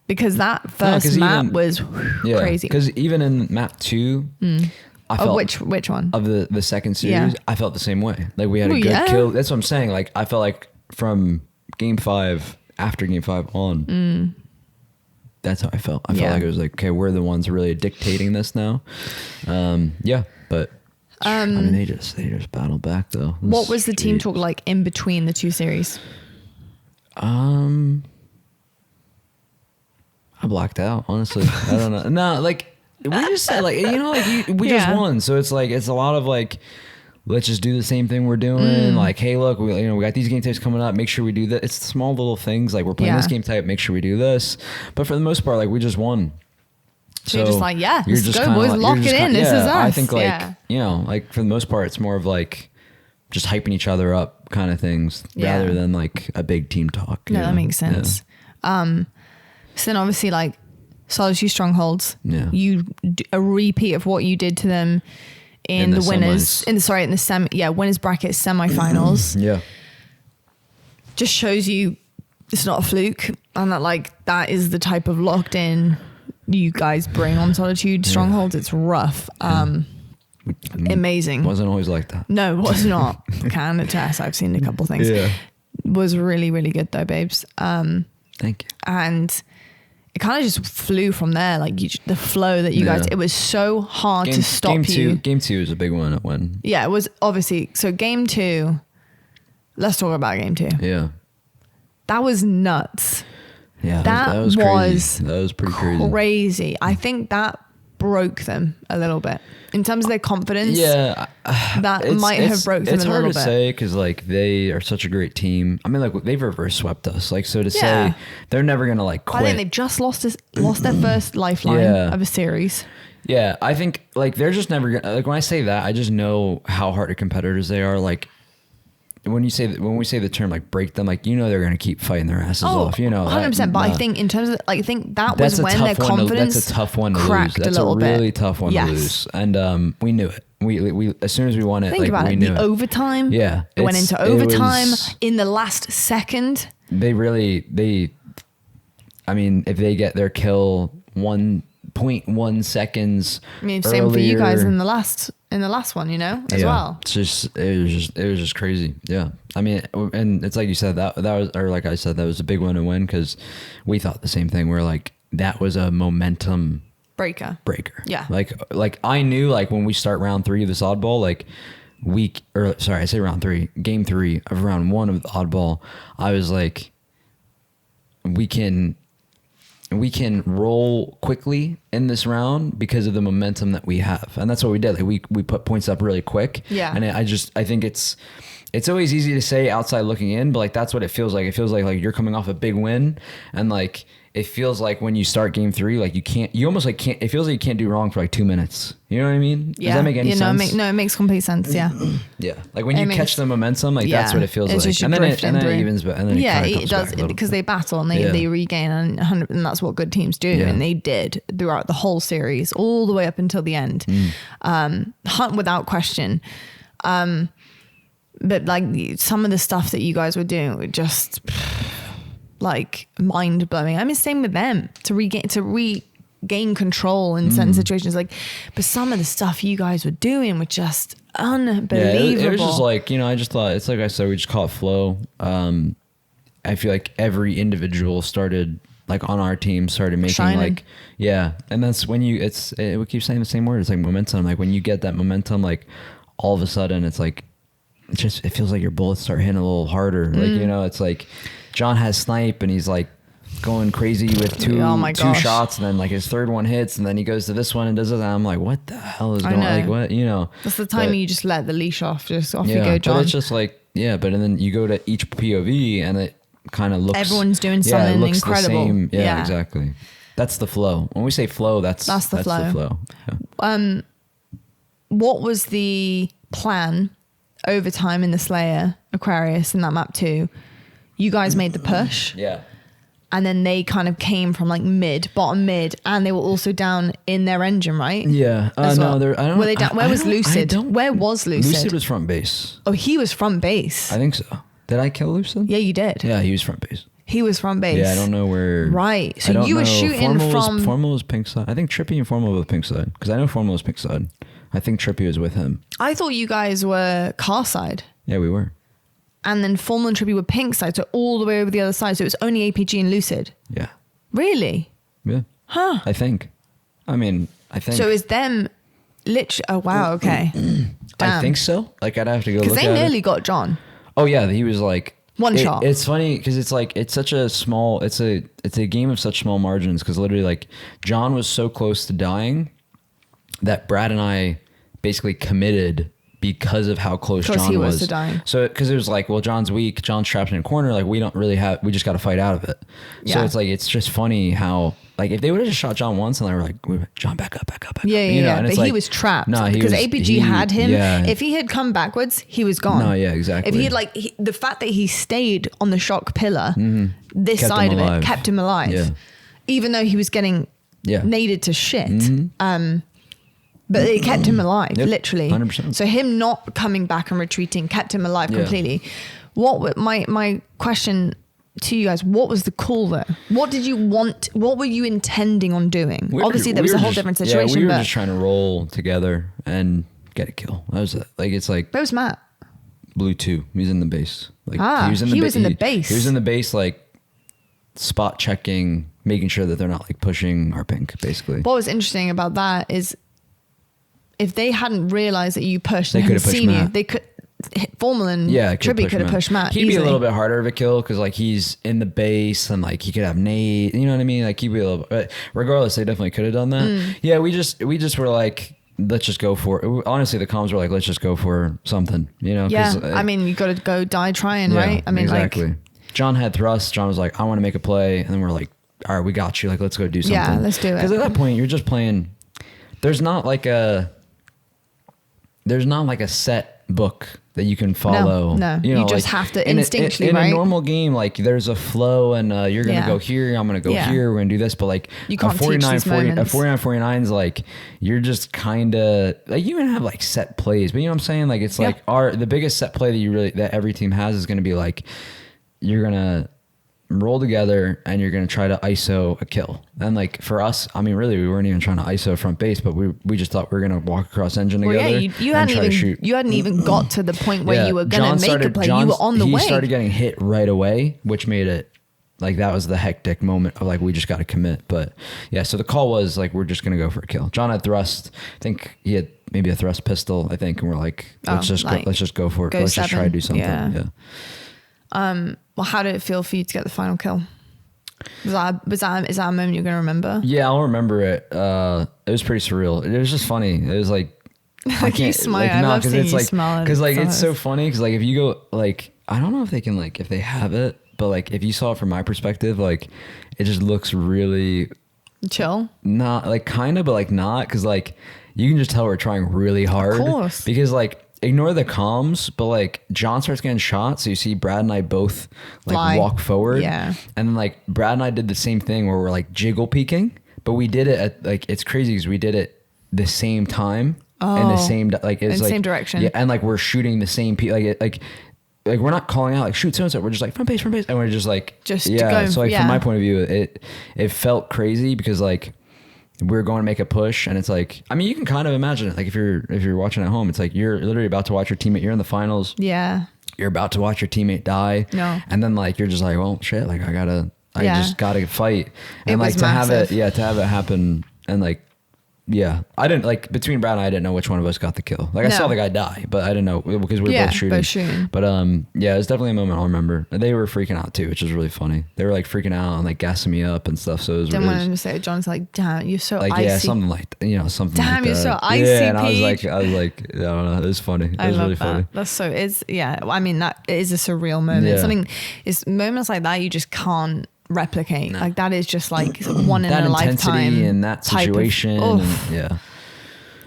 A: Because that first map was crazy.
B: Because even in map 2, I felt
A: which one
B: of the second series, I felt the same way. Like we had a good kill. That's what I'm saying. Like I felt like from game 5, after game 5 on, that's how I felt. I felt like it was like, okay, we're the ones really dictating this now. But I mean, they just battled back though.
A: What was the team talk like in between the 2 series?
B: I blacked out, honestly. I don't know. No, like we just said, like, you know, like we just won, so it's like it's a lot of like, let's just do the same thing we're doing. Like, hey, look, we got these game types coming up. Make sure we do that. It's small little things like we're playing this game type. Make sure we do this. But for the most part, like we just won.
A: So you're just like, yeah,
B: you're
A: let's
B: just
A: go,
B: kinda
A: boys,
B: like,
A: lock it in. This is us.
B: I think like,
A: Yeah.
B: you know, like for the most part, it's more of like just hyping each other up kind of things rather than like a big team talk.
A: No, that makes sense. Yeah. So then obviously like Solitude Strongholds, a repeat of what you did to them in the winners, winners bracket semifinals.
B: Yeah.
A: Just shows you it's not a fluke, and that like that is the type of locked in you guys bring on Solitude Strongholds. It's rough. Amazing.
B: Wasn't always like that.
A: No, it was not. Can attest. I've seen a couple things.
B: Yeah.
A: Was really, really good though, babes.
B: Thank you.
A: And it kind of just flew from there. Like the flow that you guys, it was so hard to stop you.
B: Game 2 is a big one at when.
A: Yeah, it was obviously. So game 2, let's talk about game 2.
B: Yeah.
A: That was nuts.
B: Yeah, that was crazy. That was pretty
A: crazy. I think that broke them a little bit in terms of their confidence.
B: Yeah,
A: that might have broke them a little bit. It's hard to
B: say because like they are such a great team. I mean, like they've reverse swept us. Like so to say they're never gonna like quit.
A: I think they've just lost their first lifeline of a series.
B: Yeah, I think like they're just never gonna. Like when I say that, I just know how hard of competitors they are. Like. When we say the term like break them, like, you know, they're going to keep fighting their asses off, you know,
A: 100%. But I think in terms of like, I think that was when their confidence
B: that's a tough one to lose. That's a really tough one to lose. And we knew it. We as soon as we won it,
A: think about
B: we
A: it.
B: knew
A: the overtime.
B: Yeah.
A: It went into overtime in the last second.
B: I mean, if they get their kill 1.1 seconds.
A: I mean, same
B: earlier,
A: for you guys in the last one, you know, as well.
B: It was just crazy. Yeah. I mean, and it's like you said, that was, or like I said, that was a big one to win because we thought the same thing. We're like, that was a momentum breaker.
A: Yeah.
B: Like I knew like when we start round 3 of this oddball, like game 3 of round 1 of the oddball, I was like, we can roll quickly in this round because of the momentum that we have. And that's what we did. Like we put points up really quick.
A: Yeah.
B: And I think it's always easy to say outside looking in, but like, that's what it feels like. It feels like you're coming off a big win. And like, it feels like when you start game 3, like it feels like you can't do wrong for like 2 minutes. You know what I mean?
A: Yeah.
B: Does that make any sense?
A: No, it makes complete sense. Yeah.
B: Yeah. Like when you catch the momentum, like that's what it feels like.
A: And then it
B: evens, and then
A: it does because they battle and they regain and that's what good teams do.
B: Yeah.
A: And they did throughout the whole series, all the way up until the end. Hunt without question. But like some of the stuff that you guys were doing were just like mind blowing. I mean, same with them to regain control in certain situations. Like, but some of the stuff you guys were doing were just unbelievable.
B: Yeah, it was just like, you know, I just thought it's like I said, we just call it flow. I feel like every individual started like on our team started making shining. Like, yeah. And that's when we keep saying the same word. It's like momentum. Like when you get that momentum, like all of a sudden it's like, it feels like your bullets start hitting a little harder. Like, you know, it's like John has snipe and he's like going crazy with two shots, and then like his third one hits, and then he goes to this one and does it. And I'm like, what the hell is going on? Like, what, you know?
A: That's the time you just let the leash off. Just off you go, John.
B: But it's just like, but then you go to each POV and it kind of looks.
A: Everyone's doing something incredible.
B: The same. Yeah, exactly. That's the flow. When we say flow, that's the flow. Yeah.
A: What was the plan overtime in the Slayer Aquarius in that map 2? You guys made the push.
B: Yeah.
A: And then they kind of came from like bottom mid, and they were also down in their engine, right?
B: Yeah.
A: No,
B: I don't.
A: Were they down? Where was Lucid? Where was Lucid?
B: Lucid was front base.
A: Oh, he was front base.
B: I think so. Did I kill Lucid?
A: Yeah, you did.
B: Yeah, he was front base.
A: He was front base.
B: Yeah, I don't know where.
A: Right. So you were shooting from.
B: Formal was pink side. I think Trippy and Formal were pink side, because I know Formal was pink side. I think Trippy was with him.
A: I thought you guys were car side.
B: Yeah, we were.
A: And then Formal and Trippy were pink side, so all the way over the other side. So it was only APG and Lucid.
B: Yeah.
A: Really?
B: Yeah.
A: Huh.
B: I think. I think.
A: So is them literally... Oh, wow. Okay.
B: I think so. Like, I'd have to go look at it.
A: Because they nearly got John.
B: Oh, yeah. He was like...
A: One shot.
B: It's funny because it's like, it's such a small... It's a game of such small margins, because literally, like, John was so close to dying that Brad and I basically committed because of how close John was
A: to dying.
B: So, because it was like, well, John's weak, John's trapped in a corner, like we just got to fight out of it. Yeah. So it's like, it's just funny how like if they would have just shot John once and they were like, John, back up.
A: Yeah,
B: you know, and
A: but
B: it's like,
A: he was trapped
B: no,
A: because APG had him.
B: Yeah.
A: If he had come backwards, he was gone.
B: No, yeah, exactly.
A: If he had the fact that he stayed on the shock pillar, this
B: Kept
A: side
B: him
A: of
B: alive.
A: it kept him alive,
B: Yeah.
A: even though he was getting naded to shit. But it kept him alive, literally.
B: 100%.
A: So him not coming back and retreating kept him alive completely. What my question to you guys, what was the call though? What did you want? What were you intending on doing? Obviously there was a whole different situation.
B: Yeah, we were
A: but
B: just trying to roll together and get a kill. That was it. Like, it's like.
A: Where was Matt?
B: Blue 2. He's in the base. Like
A: he was in the base.
B: He was in the base, like spot checking, making sure that they're not like pushing our pink, basically.
A: What was interesting about that is if they hadn't realized that you pushed and
B: They could
A: hadn't
B: have pushed
A: seen you,
B: Matt.
A: they could Formal and
B: could
A: Tribby could have pushed Matt.
B: He'd be a little bit harder of a kill because like he's in the base and like he could have nade. You know what I mean? Like he'd be a little. But regardless, they definitely could have done that. Yeah, we just were like, let's just go for it. Honestly, the comms were like, let's just go for something. You know?
A: Yeah, I mean, you got to go die trying, right? I mean,
B: exactly.
A: like
B: John had thrust. John was like, I want to make a play, and then we're like, all right, we got you. Like, let's go do something.
A: Yeah, let's do it.
B: Because at that point, you're just playing. There's not like a set book that you can follow.
A: No,
B: you know,
A: just
B: like,
A: have to instinctually,
B: in
A: right?
B: a normal game, like there's a flow and you're going to go here, I'm going to go here, we're going to do this. But like
A: you can't teach these moments.
B: a 49-49 is like, you're just kind of like, you can have like set plays, but you know what I'm saying? Like, it's like the biggest set play that every team has is going to be like, you're going to roll together and you're going to try to ISO a kill. And like for us, I mean, really, we weren't even trying to ISO front base, but we just thought we were going to walk across engine together.
A: You hadn't even got to the point where you were going to make a play. You were on the way.
B: He started getting hit right away, which made it like, that was the hectic moment of like, we just got to commit. But yeah, so the call was like, we're just going to go for a kill. John had thrust. I think he had maybe a thrust pistol, I think. And we're like, let's just go for it. Let's just try to do something. Yeah.
A: Well, how did it feel for you to get the final kill? Is that a moment you're going to remember?
B: Yeah, I'll remember it. It was pretty surreal. It was just funny. It was like, I can't
A: smile. Like, I love seeing you smile.
B: Because like, it's so funny. Because like, if you go like, I don't know if they can like, if they have it, but like, if you saw it from my perspective, like, it just looks really
A: chill.
B: Not like kind of, but like not. Because like, you can just tell we're trying really hard.
A: Of course.
B: Because like, ignore the comms, but like John starts getting shot, so you see Brad and I both like walk forward, and then like Brad and I did the same thing where we're like jiggle peeking, but we did it at like, it's crazy because we did it the same time in the same like it's
A: in the
B: like,
A: same direction,
B: and like we're shooting the same like we're not calling out like shoot so and so, we're just like front base, and we're just like so like from my point of view, it felt crazy because like we're going to make a push and it's like, I mean, you can kind of imagine it. Like if you're watching at home, it's like, you're literally about to watch your teammate. You're in the finals. Yeah. You're about to watch your teammate die. No. And then like, you're just like, well, shit, like I just gotta fight. And like to have it happen and like, yeah, I didn't like between Brad and I didn't know which one of us got the kill. Like I saw the guy die, but I didn't know because we were both shooting. But yeah, it was definitely a moment I'll remember. They were freaking out too, which was really funny. They were like freaking out and like gassing me up and stuff. So it was
A: then when I say John's like, damn, you're so like icy.
B: Something like something.
A: Damn,
B: like
A: you're
B: that.
A: So icy.
B: Yeah, and I was like, I don't know, it was funny. It was really funny.
A: That's so I mean that is a surreal moment.
B: Yeah.
A: It's moments like that you just can't replicate. No. Like that is just like one in a lifetime
B: in that situation.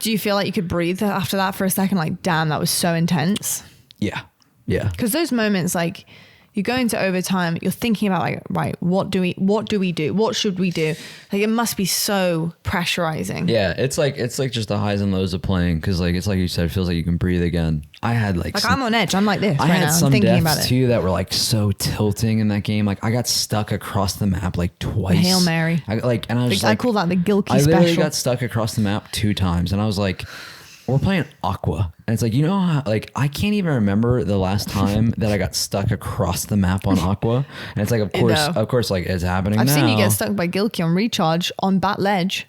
A: Do you feel like you could breathe after that for a second? Like, damn, that was so intense. Yeah. Yeah. Because those moments, like, you go into overtime, you're thinking about like, right, what do we do? What should we do? Like, it must be so pressurizing.
B: Yeah. It's like just the highs and lows of playing. Cause like, it's like you said, it feels like you can breathe again. I had like
A: I'm on edge. I'm like this.
B: I had some deaths too that were like so tilting in that game. Like I got stuck across the map like twice.
A: Hail Mary.
B: I
A: call that the Gilkey
B: special. I literally
A: special.
B: got stuck across the map 2 times and I was like, we're playing Aqua. And it's like, you know how, like, I can't even remember the last time that I got stuck across the map on Aqua. And it's like, of course, like it's happening now.
A: I've seen you get stuck by Gilkey on recharge on Bat Ledge.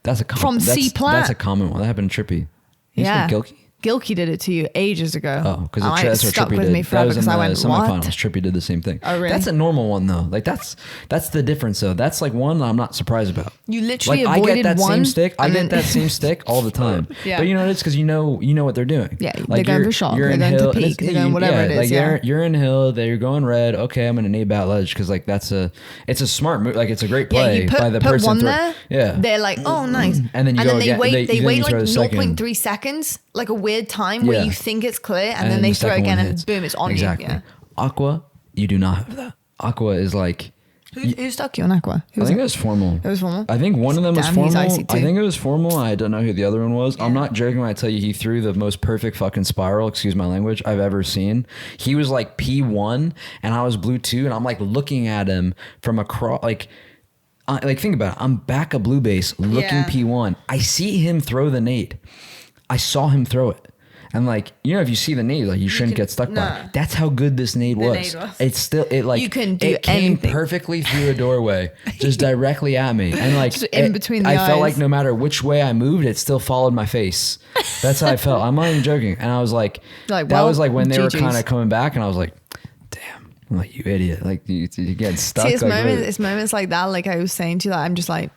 B: That's a common,
A: from C-Plat.
B: That's a common one. That happened to Trippy. Gilkey?
A: Gilkey did it to you ages ago.
B: Oh, because
A: it stuck with me forever because I went,
B: semifinals.
A: what?
B: Trippy did the same thing.
A: Oh, really?
B: That's a normal one though. Like that's the difference though. That's like one I'm not surprised about.
A: You literally
B: like,
A: avoided
B: I get that
A: one.
B: same stick. I get that same stick all the time.
A: Yeah.
B: But you know it's because you know what they're doing.
A: Yeah,
B: like
A: they're going for shot.
B: You're
A: They're
B: in
A: going
B: hill,
A: to peak. They're going whatever it is.
B: Like you're in hill. They're going red. Okay, I'm gonna nade bat ledge because like it's a smart move. Like it's a great play
A: you put,
B: by the
A: put
B: person.
A: one there.
B: Yeah.
A: They're like, oh, nice.
B: And then
A: they wait. They wait like
B: throw the second.
A: 0.3 seconds, like a weird time where you think it's clear, and then they throw
B: second
A: again,
B: one
A: and
B: hits.
A: boom, it's on
B: exactly.
A: you. Yeah.
B: Aqua, you do not have that. Aqua is like.
A: Who stuck you on Aqua?
B: I think it was formal.
A: It was formal?
B: I think one of them was
A: Damn,
B: formal.
A: he's icy too.
B: I think it was formal. I don't know who the other one was.
A: Yeah.
B: I'm not joking when I tell you he threw the most perfect fucking spiral, excuse my language, I've ever seen. He was like P1 and I was blue 2 and I'm like looking at him from across, like think about it. I'm back a blue base looking P1. I see him throw the nade. I saw him throw it. And like, you know, if you see the nade, like you shouldn't get stuck by it. That's how good this nade was. It's still,
A: you can do
B: it came
A: anything.
B: perfectly through a doorway, just directly at me. And like,
A: just in between the
B: I
A: eyes.
B: felt like no matter which way I moved, it still followed my face. That's how I felt. I'm not even joking. And I was like, that was like when they were kind of coming back and I was like, damn, I'm like, you idiot. Like you get stuck.
A: See,
B: it's
A: moments like that, like I was saying to you, that I'm just like,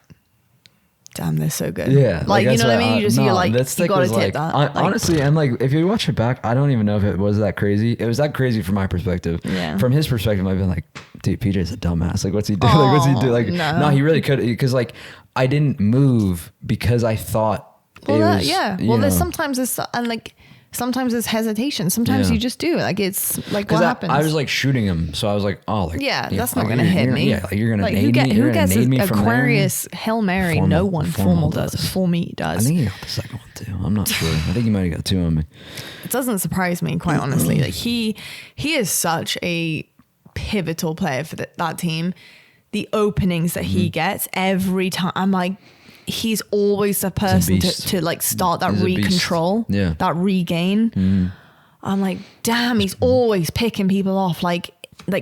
A: damn, they're so good.
B: Yeah.
A: Like you know what I mean? You're like,
B: that
A: you gotta
B: like,
A: tip that.
B: Honestly, and like, if you watch it back, I don't even know if it was that crazy. It was that crazy from my perspective.
A: Yeah.
B: From his perspective, I've been like, dude, PJ's a dumbass. Like, what's he doing? Like, what's he doing? Like, no, he really could. Because like, I didn't move because I thought
A: there's sometimes this, and like, sometimes it's hesitation. Sometimes you just do. Like it's like what happens.
B: I was like shooting him, so I was like, oh, like
A: that's not gonna hit me.
B: Yeah, like you're gonna
A: like
B: nade me.
A: Who gets
B: nade me from
A: Aquarius Hail Mary?
B: Formal,
A: no one. Formal does. For me does.
B: I think he got the second one too. I'm not sure. I think he might have got 2 on me.
A: It doesn't surprise me, quite honestly. Like he is such a pivotal player for that team. The openings that he gets every time, I'm like, he's always the person to like start that recontrol, that regain. I'm like, damn, he's always picking people off like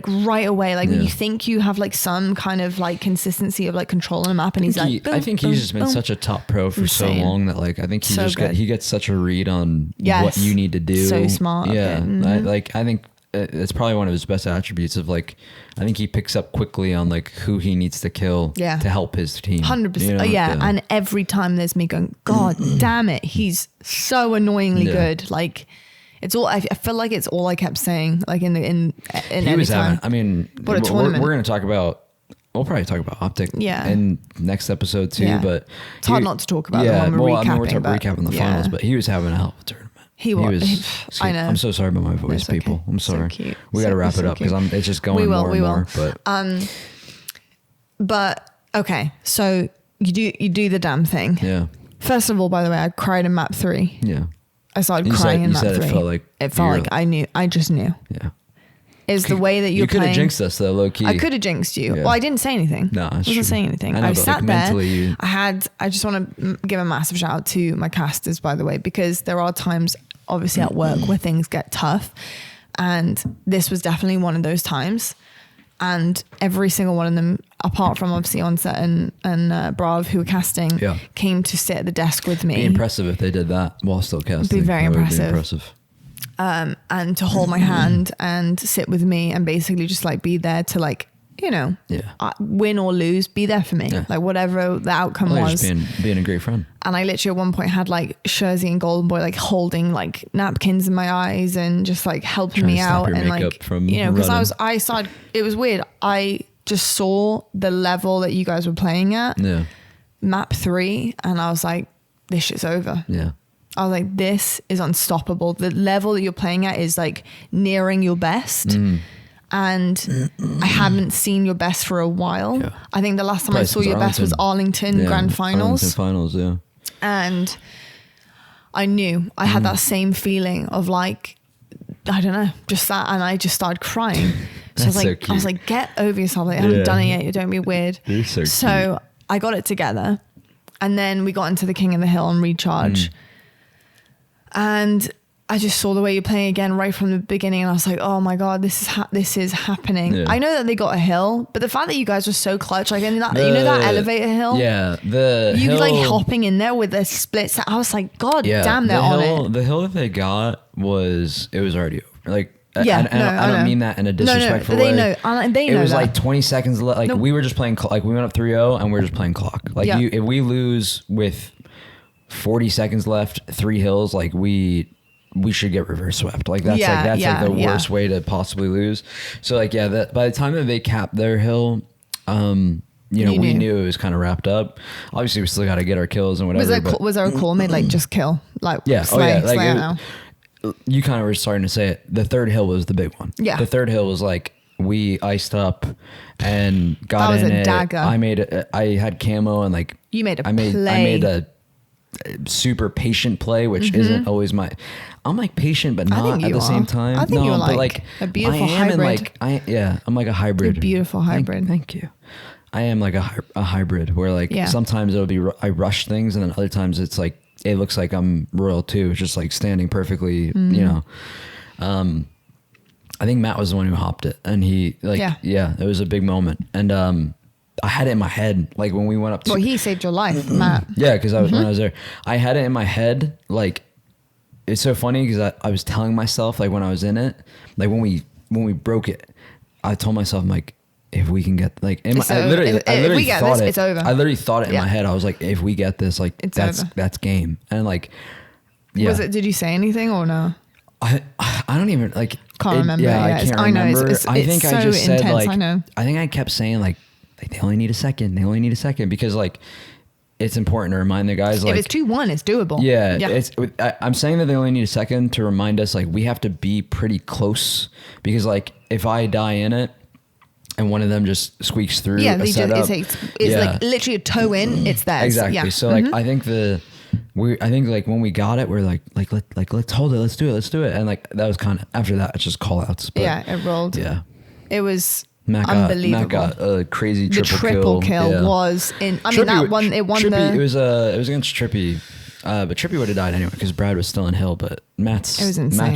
A: right away. Like when you think you have like some kind of like consistency of like controlling a map, and he's like, boom,
B: I think he's just been such a top pro for so long that like I think he gets such a read on what you need to do.
A: So smart.
B: Yeah, I think it's probably one of his best attributes of like, I think he picks up quickly on like who he needs to kill to help his team.
A: 100%.
B: You know?
A: And every time there's me going, God damn it, he's so annoyingly good. Like it's all, I feel like it's all I kept saying, like in
B: he was having, I mean,
A: what a tournament.
B: We're going to talk about, we'll probably talk about OpTic in next episode too, but
A: it's hard not to talk about it when we're recapping.
B: We're recapping the finals, but he was having a hell of a tournament.
A: He was. I know.
B: I'm so sorry about my voice, people. I'm sorry.
A: So cute.
B: We got to wrap it up because it's just going more and more.
A: But okay, so you do the damn thing.
B: Yeah.
A: First of all, by the way, I cried in map 3.
B: Yeah.
A: I started crying in map 3. It felt like I knew. I just knew.
B: Yeah.
A: Is the way that you're
B: playing. You could have jinxed us though, low key.
A: I could have jinxed you. Yeah. Well, I didn't say anything.
B: No,
A: I wasn't saying anything. I sat there. I just want to give a massive shout out to my casters, by the way, because there are times, obviously at work, where things get tough, and this was definitely one of those times. And every single one of them, apart from obviously Onset and Brav, who were casting, came to sit at the desk with me.
B: Be impressive if they did that while still casting.
A: Be very impressive.
B: Be impressive.
A: And to hold my hand and sit with me and basically just like be there to like, you know, win or lose, be there for me. Like whatever the outcome was.
B: Just being a great friend. And
A: I literally at one point had like Shurzy and Golden Boy like holding like napkins in my eyes and just like helping me out. And like, you know, because I started, it was weird. I just saw the level that you guys were playing at.
B: Yeah.
A: Map 3. And I was like, this shit's over.
B: Yeah.
A: I was like, this is unstoppable. The level that you're playing at is like nearing your best. And I haven't seen your best for a while. Yeah. I think the last time I saw your best was Arlington Grand Finals.
B: Arlington Finals, yeah.
A: And I knew I had that same feeling of like, I don't know, just that. And I just started crying. So I was like, get over yourself. Like, I haven't done it yet. Don't be weird.
B: You're so cute.
A: I got it together. And then we got into the King of the Hill on recharge. And I just saw the way you're playing again right from the beginning, and I was like, oh my god, this is happening.
B: Yeah.
A: I know that they got a hill, but the fact that you guys were so clutch, like in that, you know that elevator hill, you
B: hill,
A: like hopping in there with the splits. I was like, god damn, they're on it.
B: The hill that they got it was already over. Like,
A: yeah,
B: I don't mean that in a disrespectful way.
A: They know. They know
B: it was
A: that.
B: like 20 seconds left. Like we were just playing. Like we went up 3-0 and we were just playing clock. Like if we lose with 40 seconds left, 3 hills, like we should get reverse swept. Like that's like the worst way to possibly lose. So like by the time that they capped their hill, we knew it was kind of wrapped up. Obviously, we still got to get our kills and whatever.
A: Was there a call made like just kill? Like slay now?
B: You kind of were starting to say it. The third hill was the big one. Yeah. The third hill was like we iced up and got in it. That was a dagger. I had camo and like
A: you made a play.
B: I made a super patient play, which isn't always my. I'm like patient, but not at the same time.
A: I think you're like a beautiful hybrid.
B: I'm like a hybrid.
A: A beautiful hybrid.
B: Thank you. I am like a hybrid where like sometimes it'll be I rush things, and then other times it's like it looks like I'm royal too. It's just like standing perfectly, I think Matt was the one who hopped it, and he it was a big moment, and I had it in my head like when we went up to.
A: Well, he saved your life, Matt.
B: Yeah, because when I was there, I had it in my head like. It's so funny because I was telling myself like when I was in it, like when we broke it, I told myself I'm like, if we can get like I literally thought it.
A: It's over.
B: I literally thought it in my head. I was like, if we get this, like that's game. And like, yeah.
A: Was it? Did you say anything or no?
B: I don't even like.
A: Can't remember.
B: Yeah, I can't remember. I think
A: so
B: I just said
A: intense,
B: like.
A: I know.
B: I think I kept saying like they only need a second. They only need a second because like. It's important to remind the guys like
A: if it's 2-1, it's doable.
B: Yeah. I'm saying that they only need a second to remind us like we have to be pretty close because like if I die in it and one of them just squeaks through a setup,
A: it's like literally a toe in, it's theirs.
B: Exactly.
A: Yeah.
B: So like I think like when we got it, we're like let's hold it, let's do it, and like that was kind of after that it's just call outs. But,
A: it rolled.
B: Yeah.
A: It was.
B: Unbelievable. Matt got a crazy
A: triple kill was in. I mean, that one. It won
B: Trippy, it was against Trippy, but Trippy would have died anyway because Brad was still in hill. But Matt's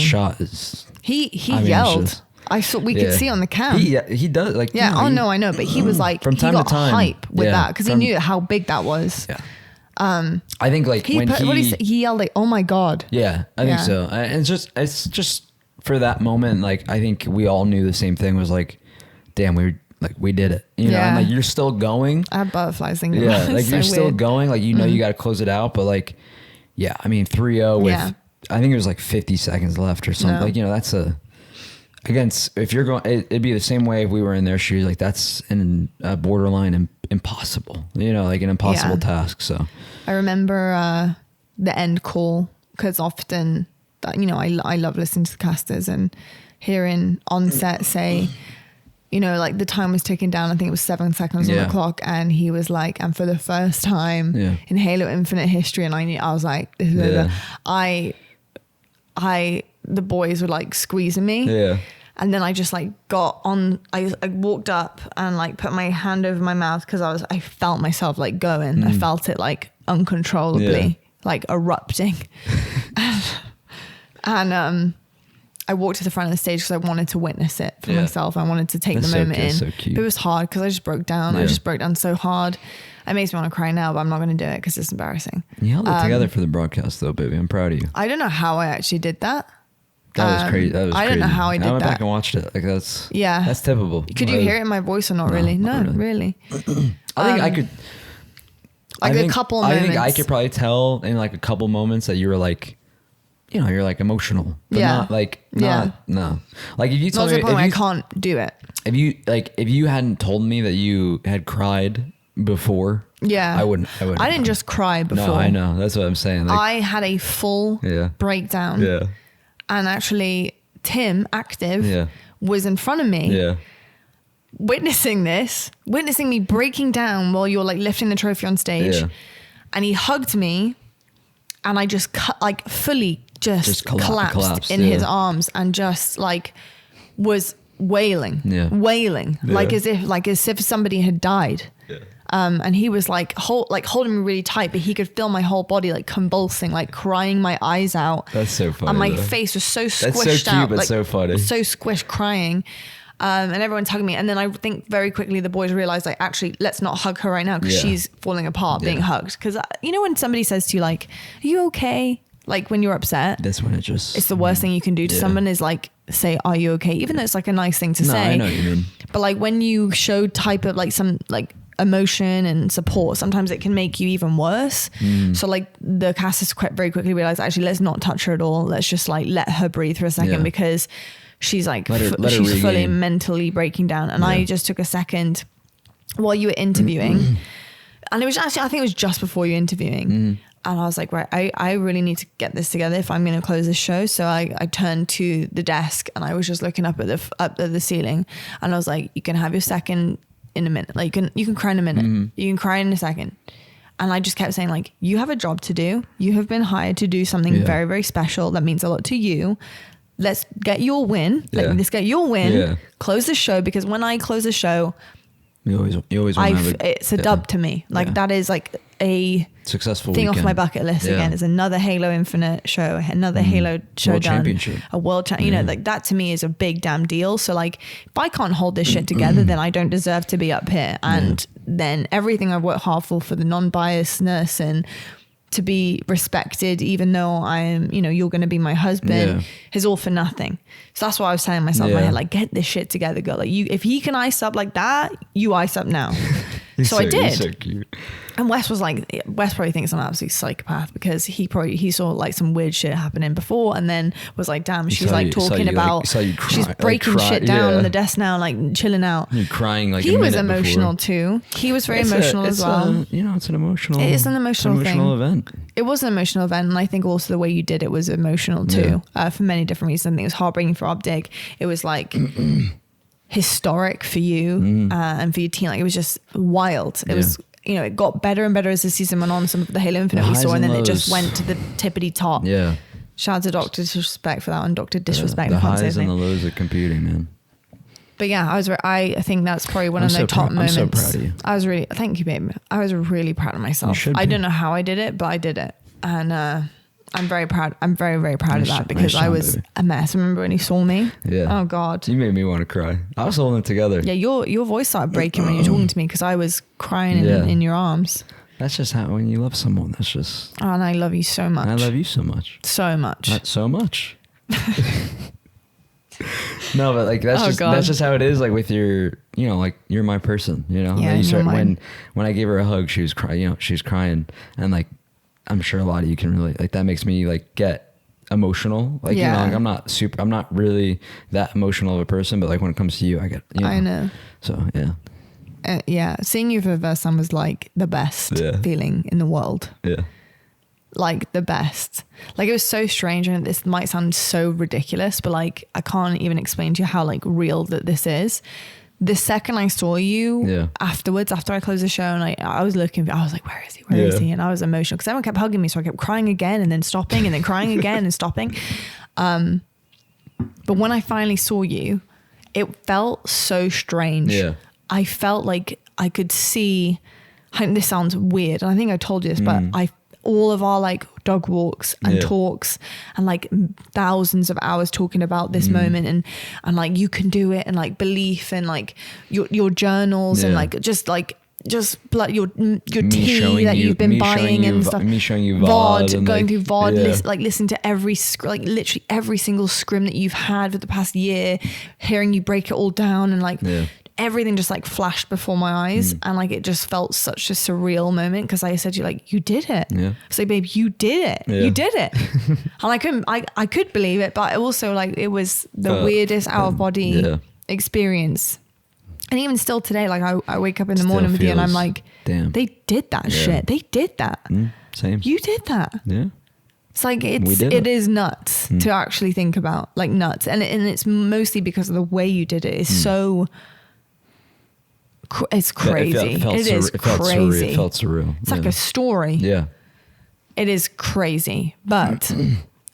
B: shot is.
A: He yelled. I saw we could see on the cam.
B: He does like.
A: Yeah. I know, but he was like
B: from time to time
A: hype with that because he knew how big that was.
B: Yeah. I think like
A: he yelled like, "Oh my god!"
B: Yeah, I think so. And it's just for that moment. Like I think we all knew the same thing was like. Damn, we did it. You know, and like you're still going.
A: I have butterflies in your
B: Yeah, like you're still going. Like you know you got to close it out, but like, yeah, I mean 3-0 with I think it was like 50 seconds left or something. No. Like that's against if you're going, it'd be the same way if we were in their shoes. Like that's a borderline impossible. You know, like an impossible task. So
A: I remember the end call because often, I love listening to the casters and hearing onset say. Like the time was ticking down. I think it was 7 seconds on the clock, and he was like, "And for the first time in Halo Infinite history," and I was like, "This is over." The boys were like squeezing me, and then I just like got on. I walked up and like put my hand over my mouth because I felt myself like going. I felt it like uncontrollably, like erupting, and I walked to the front of the stage because I wanted to witness it for myself. I wanted to take the moment in.
B: So cute.
A: But it was hard because I just broke down. I just broke down so hard. It makes me want to cry now, but I'm not going to do it because it's embarrassing.
B: You held it together for the broadcast though, baby. I'm proud of you.
A: I don't know how I actually did that.
B: That was crazy.
A: I don't know how I did that.
B: I went back and watched it. Like that's typical.
A: Could you hear it in my voice or not really? No, really.
B: I think I could.
A: A couple moments.
B: I think I could probably tell in like a couple moments that you were like, you're like emotional, but not like, no. Like if you told me,
A: I can't do it.
B: If you hadn't told me that you had cried before, I wouldn't.
A: I didn't just cry before.
B: No, I know. That's what I'm saying. Like,
A: I had a full breakdown.
B: Yeah.
A: And actually Tim Active was in front of me.
B: Yeah.
A: Witnessing me breaking down while you're like lifting the trophy on stage. Yeah. And he hugged me and I just fully just collapsed in his arms and just like was wailing, like as if somebody had died. Yeah. And he was like holding me really tight, but he could feel my whole body like convulsing, like crying my eyes out.
B: That's so funny.
A: And my
B: though.
A: face was so squished
B: That's so cute,
A: out.
B: but
A: like,
B: so funny.
A: So squished, crying. And everyone's hugging me. And then I think very quickly the boys realized, like, actually, let's not hug her right now because she's falling apart being hugged. Because, you know, when somebody says to you, like, are you okay? Like, when you're upset.
B: That's when it's
A: the worst thing you can do to someone is, like, say, are you okay? Even though it's, like, a nice thing to say.
B: I know what you mean.
A: But, like, when you show type of, like, some, like, emotion and support, sometimes it can make you even worse. So, like, the casters very quickly realized, actually, let's not touch her at all. Let's just, like, let her breathe for a second because she's like, she's fully mentally breaking down. And I just took a second while you were interviewing. And it was actually, I think it was just before you were interviewing. And I was like, right, I really need to get this together if I'm going to close this show. So I turned to the desk and I was just looking up at the ceiling. And I was like, you can have your second in a minute. Like you can cry in a minute. You can cry in a second. And I just kept saying, like, you have a job to do. You have been hired to do something very, very special that means a lot to you. Let's get your win. Like, let's get your win. Close the show, because when I close the show,
B: you always want to have
A: it's a dub to me. Like that is like a
B: successful
A: thing
B: weekend.
A: off my bucket list again. It's another Halo Infinite show, another Halo show
B: World
A: done,
B: Championship.
A: a world you know, like that to me is a big damn deal. So like, if I can't hold this shit together, then I don't deserve to be up here. And then everything I've worked hard for the non-biasedness and to be respected, even though I'm, you know, you're going to be my husband, is all for nothing. So that's what I was telling myself in my head, like, get this shit together, girl. Like, you, if he can ice up like that, you ice up now. So I did.
B: He's so cute.
A: And Wes was like, Wes probably thinks I'm an absolute psychopath because he saw like some weird shit happening before and then was like, damn, she's like talking about, she's breaking shit down on the desk now, like chilling out.
B: You're crying like
A: he was emotional too. He was very emotional as well.
B: You know, it's an emotional.
A: It is an emotional
B: event.
A: It was an emotional event, and I think also the way you did it was emotional too, for many different reasons. I think it was heartbreaking for OpTic. It was like historic for you and for your team. Like, it was just wild. It was, you know, it got better and better as the season went on. Some of the Halo Infinite we saw, and then it just went to the tippity top. Yeah. Shout out to Dr. Disrespect for that one. Dr. Disrespect.
B: The highs and the lows of computing, man.
A: But yeah, I think that's probably one of the top moments.
B: I'm so proud of you.
A: Thank you, babe. I was really proud of myself. I don't know how I did it, but I did it. And I'm very proud. I'm very, very proud of that because I was a mess. Remember when you saw me? Yeah. Oh God.
B: You made me want to cry. I was holding it together.
A: Yeah, your voice started breaking when you were talking to me because I was crying in your arms.
B: That's just how, when you love someone, that's just.
A: Oh, and I love you so much.
B: And I love you so much.
A: So much.
B: Not so much. No, but like that's just how it is. Like with your, you know, like you're my person. You know,
A: yeah,
B: when I gave her a hug, she was crying. You know, she's crying, and like I'm sure a lot of you can relate. Like that makes me like get emotional. Like you know, like I'm not really that emotional of a person, but like when it comes to you, I get. You know,
A: I know.
B: So yeah.
A: Seeing you for the first time was like the best feeling in the world. Yeah. Like the best. Like it was so strange, and this might sound so ridiculous, but like I can't even explain to you how like real that this is. The second I saw you afterwards, after I closed the show, and I was looking, I was like, where is he? Where is he? And I was emotional because everyone kept hugging me, so I kept crying again and then stopping and then crying again and stopping. But when I finally saw you, it felt so strange. Yeah. I felt like I could see, this sounds weird, and I think I told you this, but all of our like dog walks and talks and like thousands of hours talking about this moment and like you can do it and like belief and like your journals and like just your tea that you've been buying and stuff.
B: Me showing you VOD,
A: going through VOD, listen to every literally every single scrim that you've had for the past year, hearing you break it all down and like everything just like flashed before my eyes and like it just felt such a surreal moment because I said to you like, you did it. I said, babe, you did it. You did it. And I could believe it, but also like it was the weirdest out of body experience. And even still today, like I wake up in the morning with you and I'm like, damn, they did that shit. They did that.
B: Same.
A: You did that.
B: Yeah.
A: It's like it is nuts to actually think about, like nuts. And it's mostly because of the way you did it is so it's crazy. It is crazy.
B: It felt surreal.
A: It's like a story. Yeah. It is crazy. But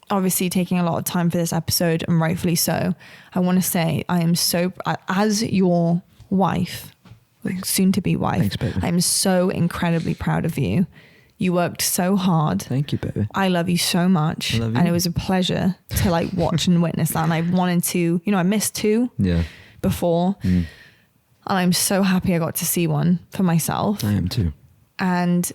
A: obviously taking a lot of time for this episode, and rightfully so, I want to say I am so, as your wife, soon to be wife.
B: Thanks, baby.
A: I'm so incredibly proud of you. You worked so hard.
B: Thank you, baby.
A: I love you so much.
B: I love you.
A: And it was a pleasure to like watch and witness that. And I wanted to, I missed 2 before. And I'm so happy I got to see one for myself.
B: I am too.
A: And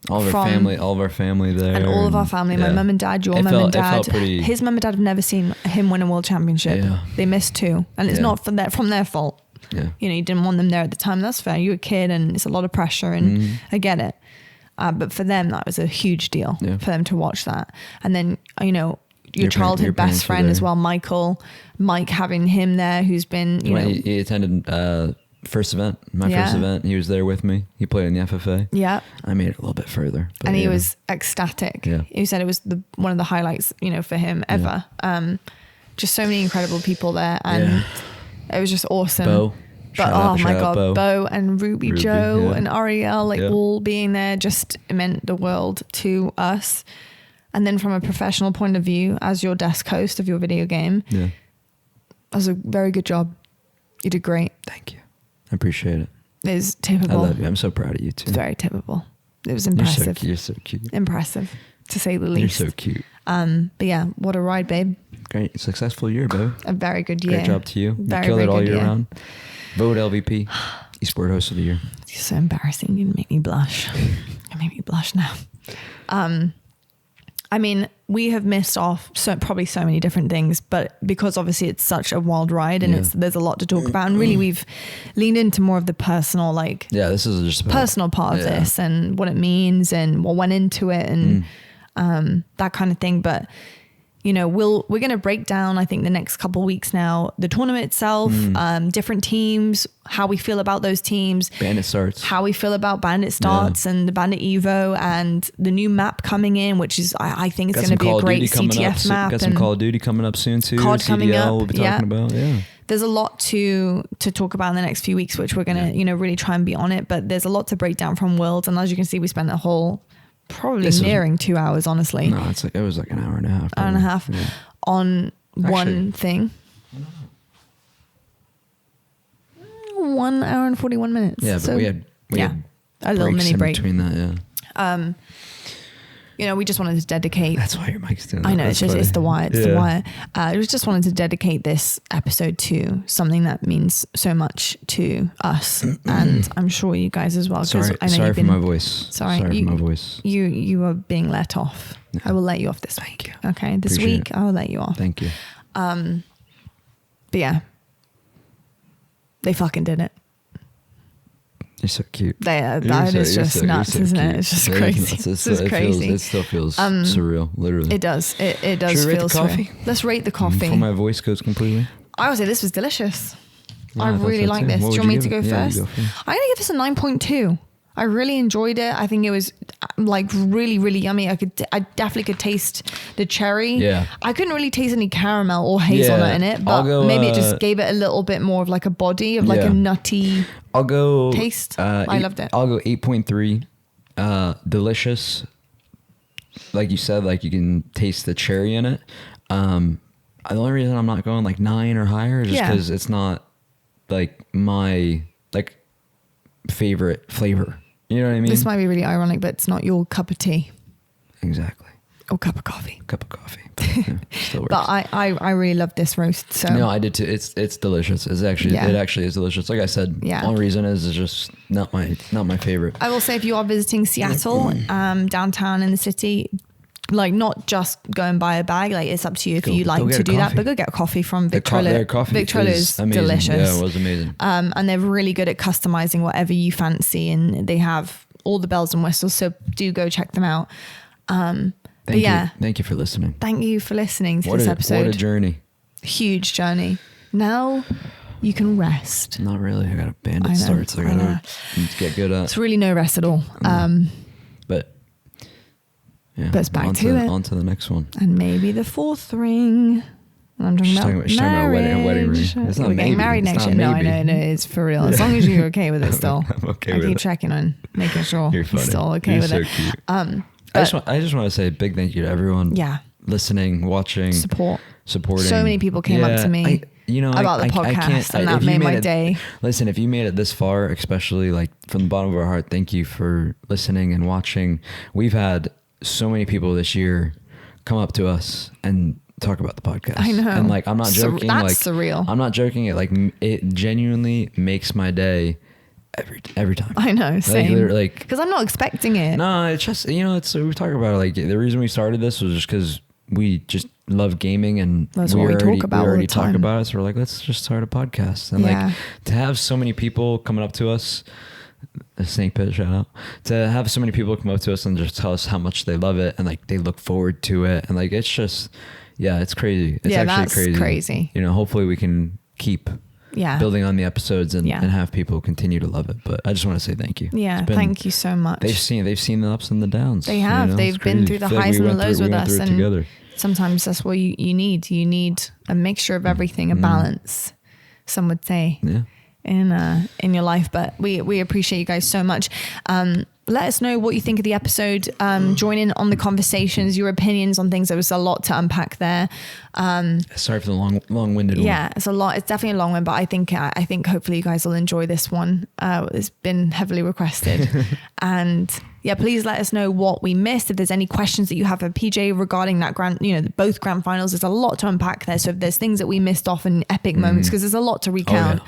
B: all of our family there.
A: And all of our family, my mum and dad, your mum and dad. His mum and dad have never seen him win a world championship. Yeah. They missed 2. And it's not from their fault.
B: Yeah.
A: You didn't want them there at the time. That's fair. You're a kid and it's a lot of pressure and I get it. But for them, that was a huge deal for them to watch that. And then, your childhood best friend as well, Mike having him there, who's been,
B: he attended first event, my first event. He was there with me. He played in the FFA.
A: Yeah.
B: I made it a little bit further.
A: And he was ecstatic. Yeah. He said it was one of the highlights, for him ever. Just so many incredible people there. And it was just awesome.
B: Bo.
A: But oh my God, Bo and Ruby Joe and Ariel, all being there just meant the world to us. And then from a professional point of view, as your desk host of your video game, that was a very good job. You did great.
B: Thank you. I appreciate it.
A: It was typical.
B: I love you. I'm so proud of you too.
A: It's very typical. It was impressive.
B: You're so cute.
A: Impressive, to say the least.
B: You're so cute.
A: But yeah, what a ride, babe.
B: Great. Successful year, Bo.
A: A very good year.
B: Great job to you. You killed it all year round. Vote LVP, eSport Host of the Year.
A: It's so embarrassing. You make me blush. You make me blush now. I mean, we have missed off probably so many different things, but because obviously it's such a wild ride and there's a lot to talk about, and really we've leaned into more of the personal,
B: this is just
A: personal part of this and what it means and what went into it and that kind of thing. But we're going to break down, I think, the next couple of weeks now, the tournament itself, different teams, how we feel about those teams.
B: Bandit starts.
A: How we feel about Bandit starts and the Bandit Evo and the new map coming in, which is, I think it's going to be a great CTF map.
B: Got some Call of Duty coming up soon too.
A: COD
B: CDL
A: coming up.
B: We'll be talking about. Yeah.
A: There's a lot to talk about in the next few weeks, which we're going to, really try and be on it. But there's a lot to break down from Worlds. And as you can see, we spent the whole... Probably nearing 2 hours, honestly.
B: No, it was like an hour and a half.
A: Hour and a half on one thing. 1 hour and 41 minutes.
B: Yeah, but
A: so,
B: we had
A: a little mini break
B: between that.
A: Yeah. We just wanted to dedicate.
B: That's why your mic's doing that.
A: I know, it's the wire. It's the wire. We just wanted to dedicate this episode to something that means so much to us, and I'm sure you guys as well.
B: Sorry,
A: I know
B: sorry for my voice.
A: Sorry
B: for my voice.
A: You are being let off. Yeah. I will let you off this week. Okay, this week I will let you off.
B: Thank you.
A: But yeah, they fucking did it.
B: You're so cute.
A: That is just nuts, isn't it? It's just crazy. It's just crazy.
B: It still feels surreal, literally.
A: It does. It does feel surreal. Let's rate the coffee.
B: Before my voice goes completely.
A: I would say this was delicious. I really like this. Do you want me to go first? I'm going to give this a 9.2. I really enjoyed it. I think it was really, really yummy. I definitely could taste the cherry.
B: Yeah.
A: I couldn't really taste any caramel or hazelnut in it, but maybe it just gave it a little bit more of a body of a nutty taste. I loved it.
B: I'll go 8.3. Delicious. Like you said, you can taste the cherry in it. The only reason I'm not going 9 or higher is just because it's not my favorite flavor. You know what I mean?
A: This might be really ironic, but it's not your cup of tea.
B: Exactly.
A: Or cup of coffee.
B: But, still works.
A: But I really love this roast. So
B: no, I did too. It's delicious. It actually is delicious. Like I said, the only reason is just not my favorite.
A: I will say, if you are visiting Seattle, downtown in the city, not just go and buy a bag. It's up to you if you like to do that. But go get a coffee from Victrola. Their coffee Victrola is delicious.
B: Yeah, it was amazing.
A: And they're really good at customizing whatever you fancy, and they have all the bells and whistles. So do go check them out.
B: Thank you for listening.
A: Thank you for listening to this episode.
B: What a journey.
A: Huge journey. Now you can rest.
B: Not really. I got a bandit start, so I gotta get good at.
A: It's really no rest at all. But it's back to it.
B: On to the next one.
A: And maybe the 4th ring. I'm talking about
B: wedding ring. It's not
A: We're getting married next year. No, I know. It's for real. As long as you're okay with it still.
B: I'm okay with it.
A: I keep checking on, making sure you're still okay with it.
B: Cute. I just want to say a big thank you to everyone listening, watching,
A: supporting.
B: So
A: many people came up to me. about the podcast, and that made my day.
B: Listen, if you made it this far, especially like from the bottom of our heart, thank you for listening and watching. We've had so many people this year come up to us and talk about the podcast.
A: I know.
B: And like, I'm not joking.
A: That's
B: like,
A: surreal.
B: I'm not joking. It genuinely makes my day every time.
A: I know. Same.
B: Like,
A: because I'm not expecting it.
B: No, it's just, we talk about it. Like, the reason we started this was just because we just love gaming, and
A: that's what we talk about.
B: We already talk about it. So we're like, let's just start a podcast. And like, to have so many people coming up to us, a Snake Pit shout out, to have so many people come up to us and just tell us how much they love it and like they look forward to it, and like it's just, it's crazy. It's actually crazy. Hopefully we can keep building on the episodes and have people continue to love it. But I just want to say thank you.
A: Thank you so much.
B: They've seen the ups and the downs.
A: They have. They've been through the highs and the lows with us, and
B: together.
A: Sometimes that's what you need. You need a mixture of everything, a balance, some would say, in your life. But we appreciate you guys so much. Let us know what you think of the episode. Join in on the conversations, your opinions on things. There was a lot to unpack there.
B: Sorry for the long-winded one.
A: Yeah, it's a lot. It's definitely a long one, but I think hopefully you guys will enjoy this one. It's been heavily requested. And please let us know what we missed. If there's any questions that you have for PJ regarding that both grand finals, there's a lot to unpack there. So if there's things that we missed off in epic moments, because there's a lot to recount.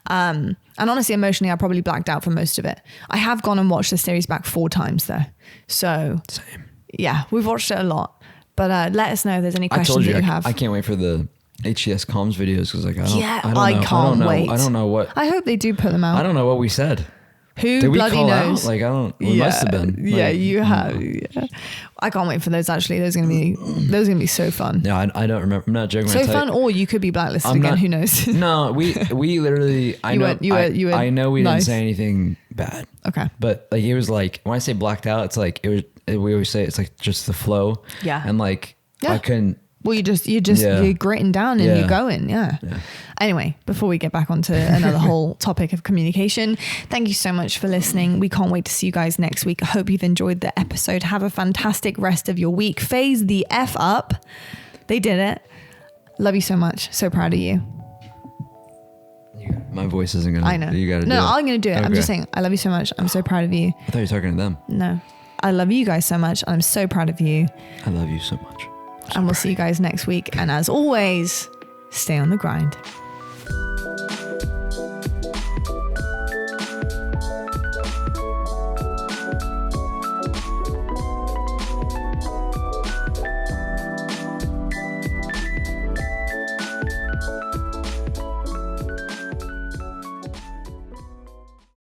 A: And honestly, emotionally, I probably blacked out for most of it. I have gone and watched the series back 4 times though. So
B: same.
A: Yeah, we've watched it a lot. But let us know if there's any questions that you have.
B: I can't wait for the HCS comms videos, because like
A: I can't wait.
B: I don't know what.
A: I hope they do put them out.
B: I don't know what we said.
A: Who
B: Did we
A: bloody
B: call
A: knows?
B: Out? Like, I don't. We must have been. Like,
A: you have. Yeah. I can't wait for those. Actually, those are gonna be so fun.
B: No, I don't remember. I'm not joking.
A: So fun, or you could be blacklisted again. Who knows?
B: No, we literally. I know we didn't say anything bad.
A: Okay.
B: But like, it was like, when I say blacked out, it's like we always say it's like just the flow.
A: Yeah.
B: And like I couldn't.
A: Well, you're gritting down and you're going. Yeah. Anyway, before we get back onto another whole topic of communication, thank you so much for listening. We can't wait to see you guys next week. I hope you've enjoyed the episode. Have a fantastic rest of your week. Faze the F up. They did it. Love you so much. So proud of you.
B: My voice isn't gonna.
A: I know.
B: You gotta.
A: No, I'm gonna do it. Okay. I'm just saying. I love you so much. I'm so proud of you.
B: I thought you were talking to them.
A: No, I love you guys so much. I'm so proud of you.
B: I love you so much.
A: And we'll see you guys next week. And as always, stay on the grind.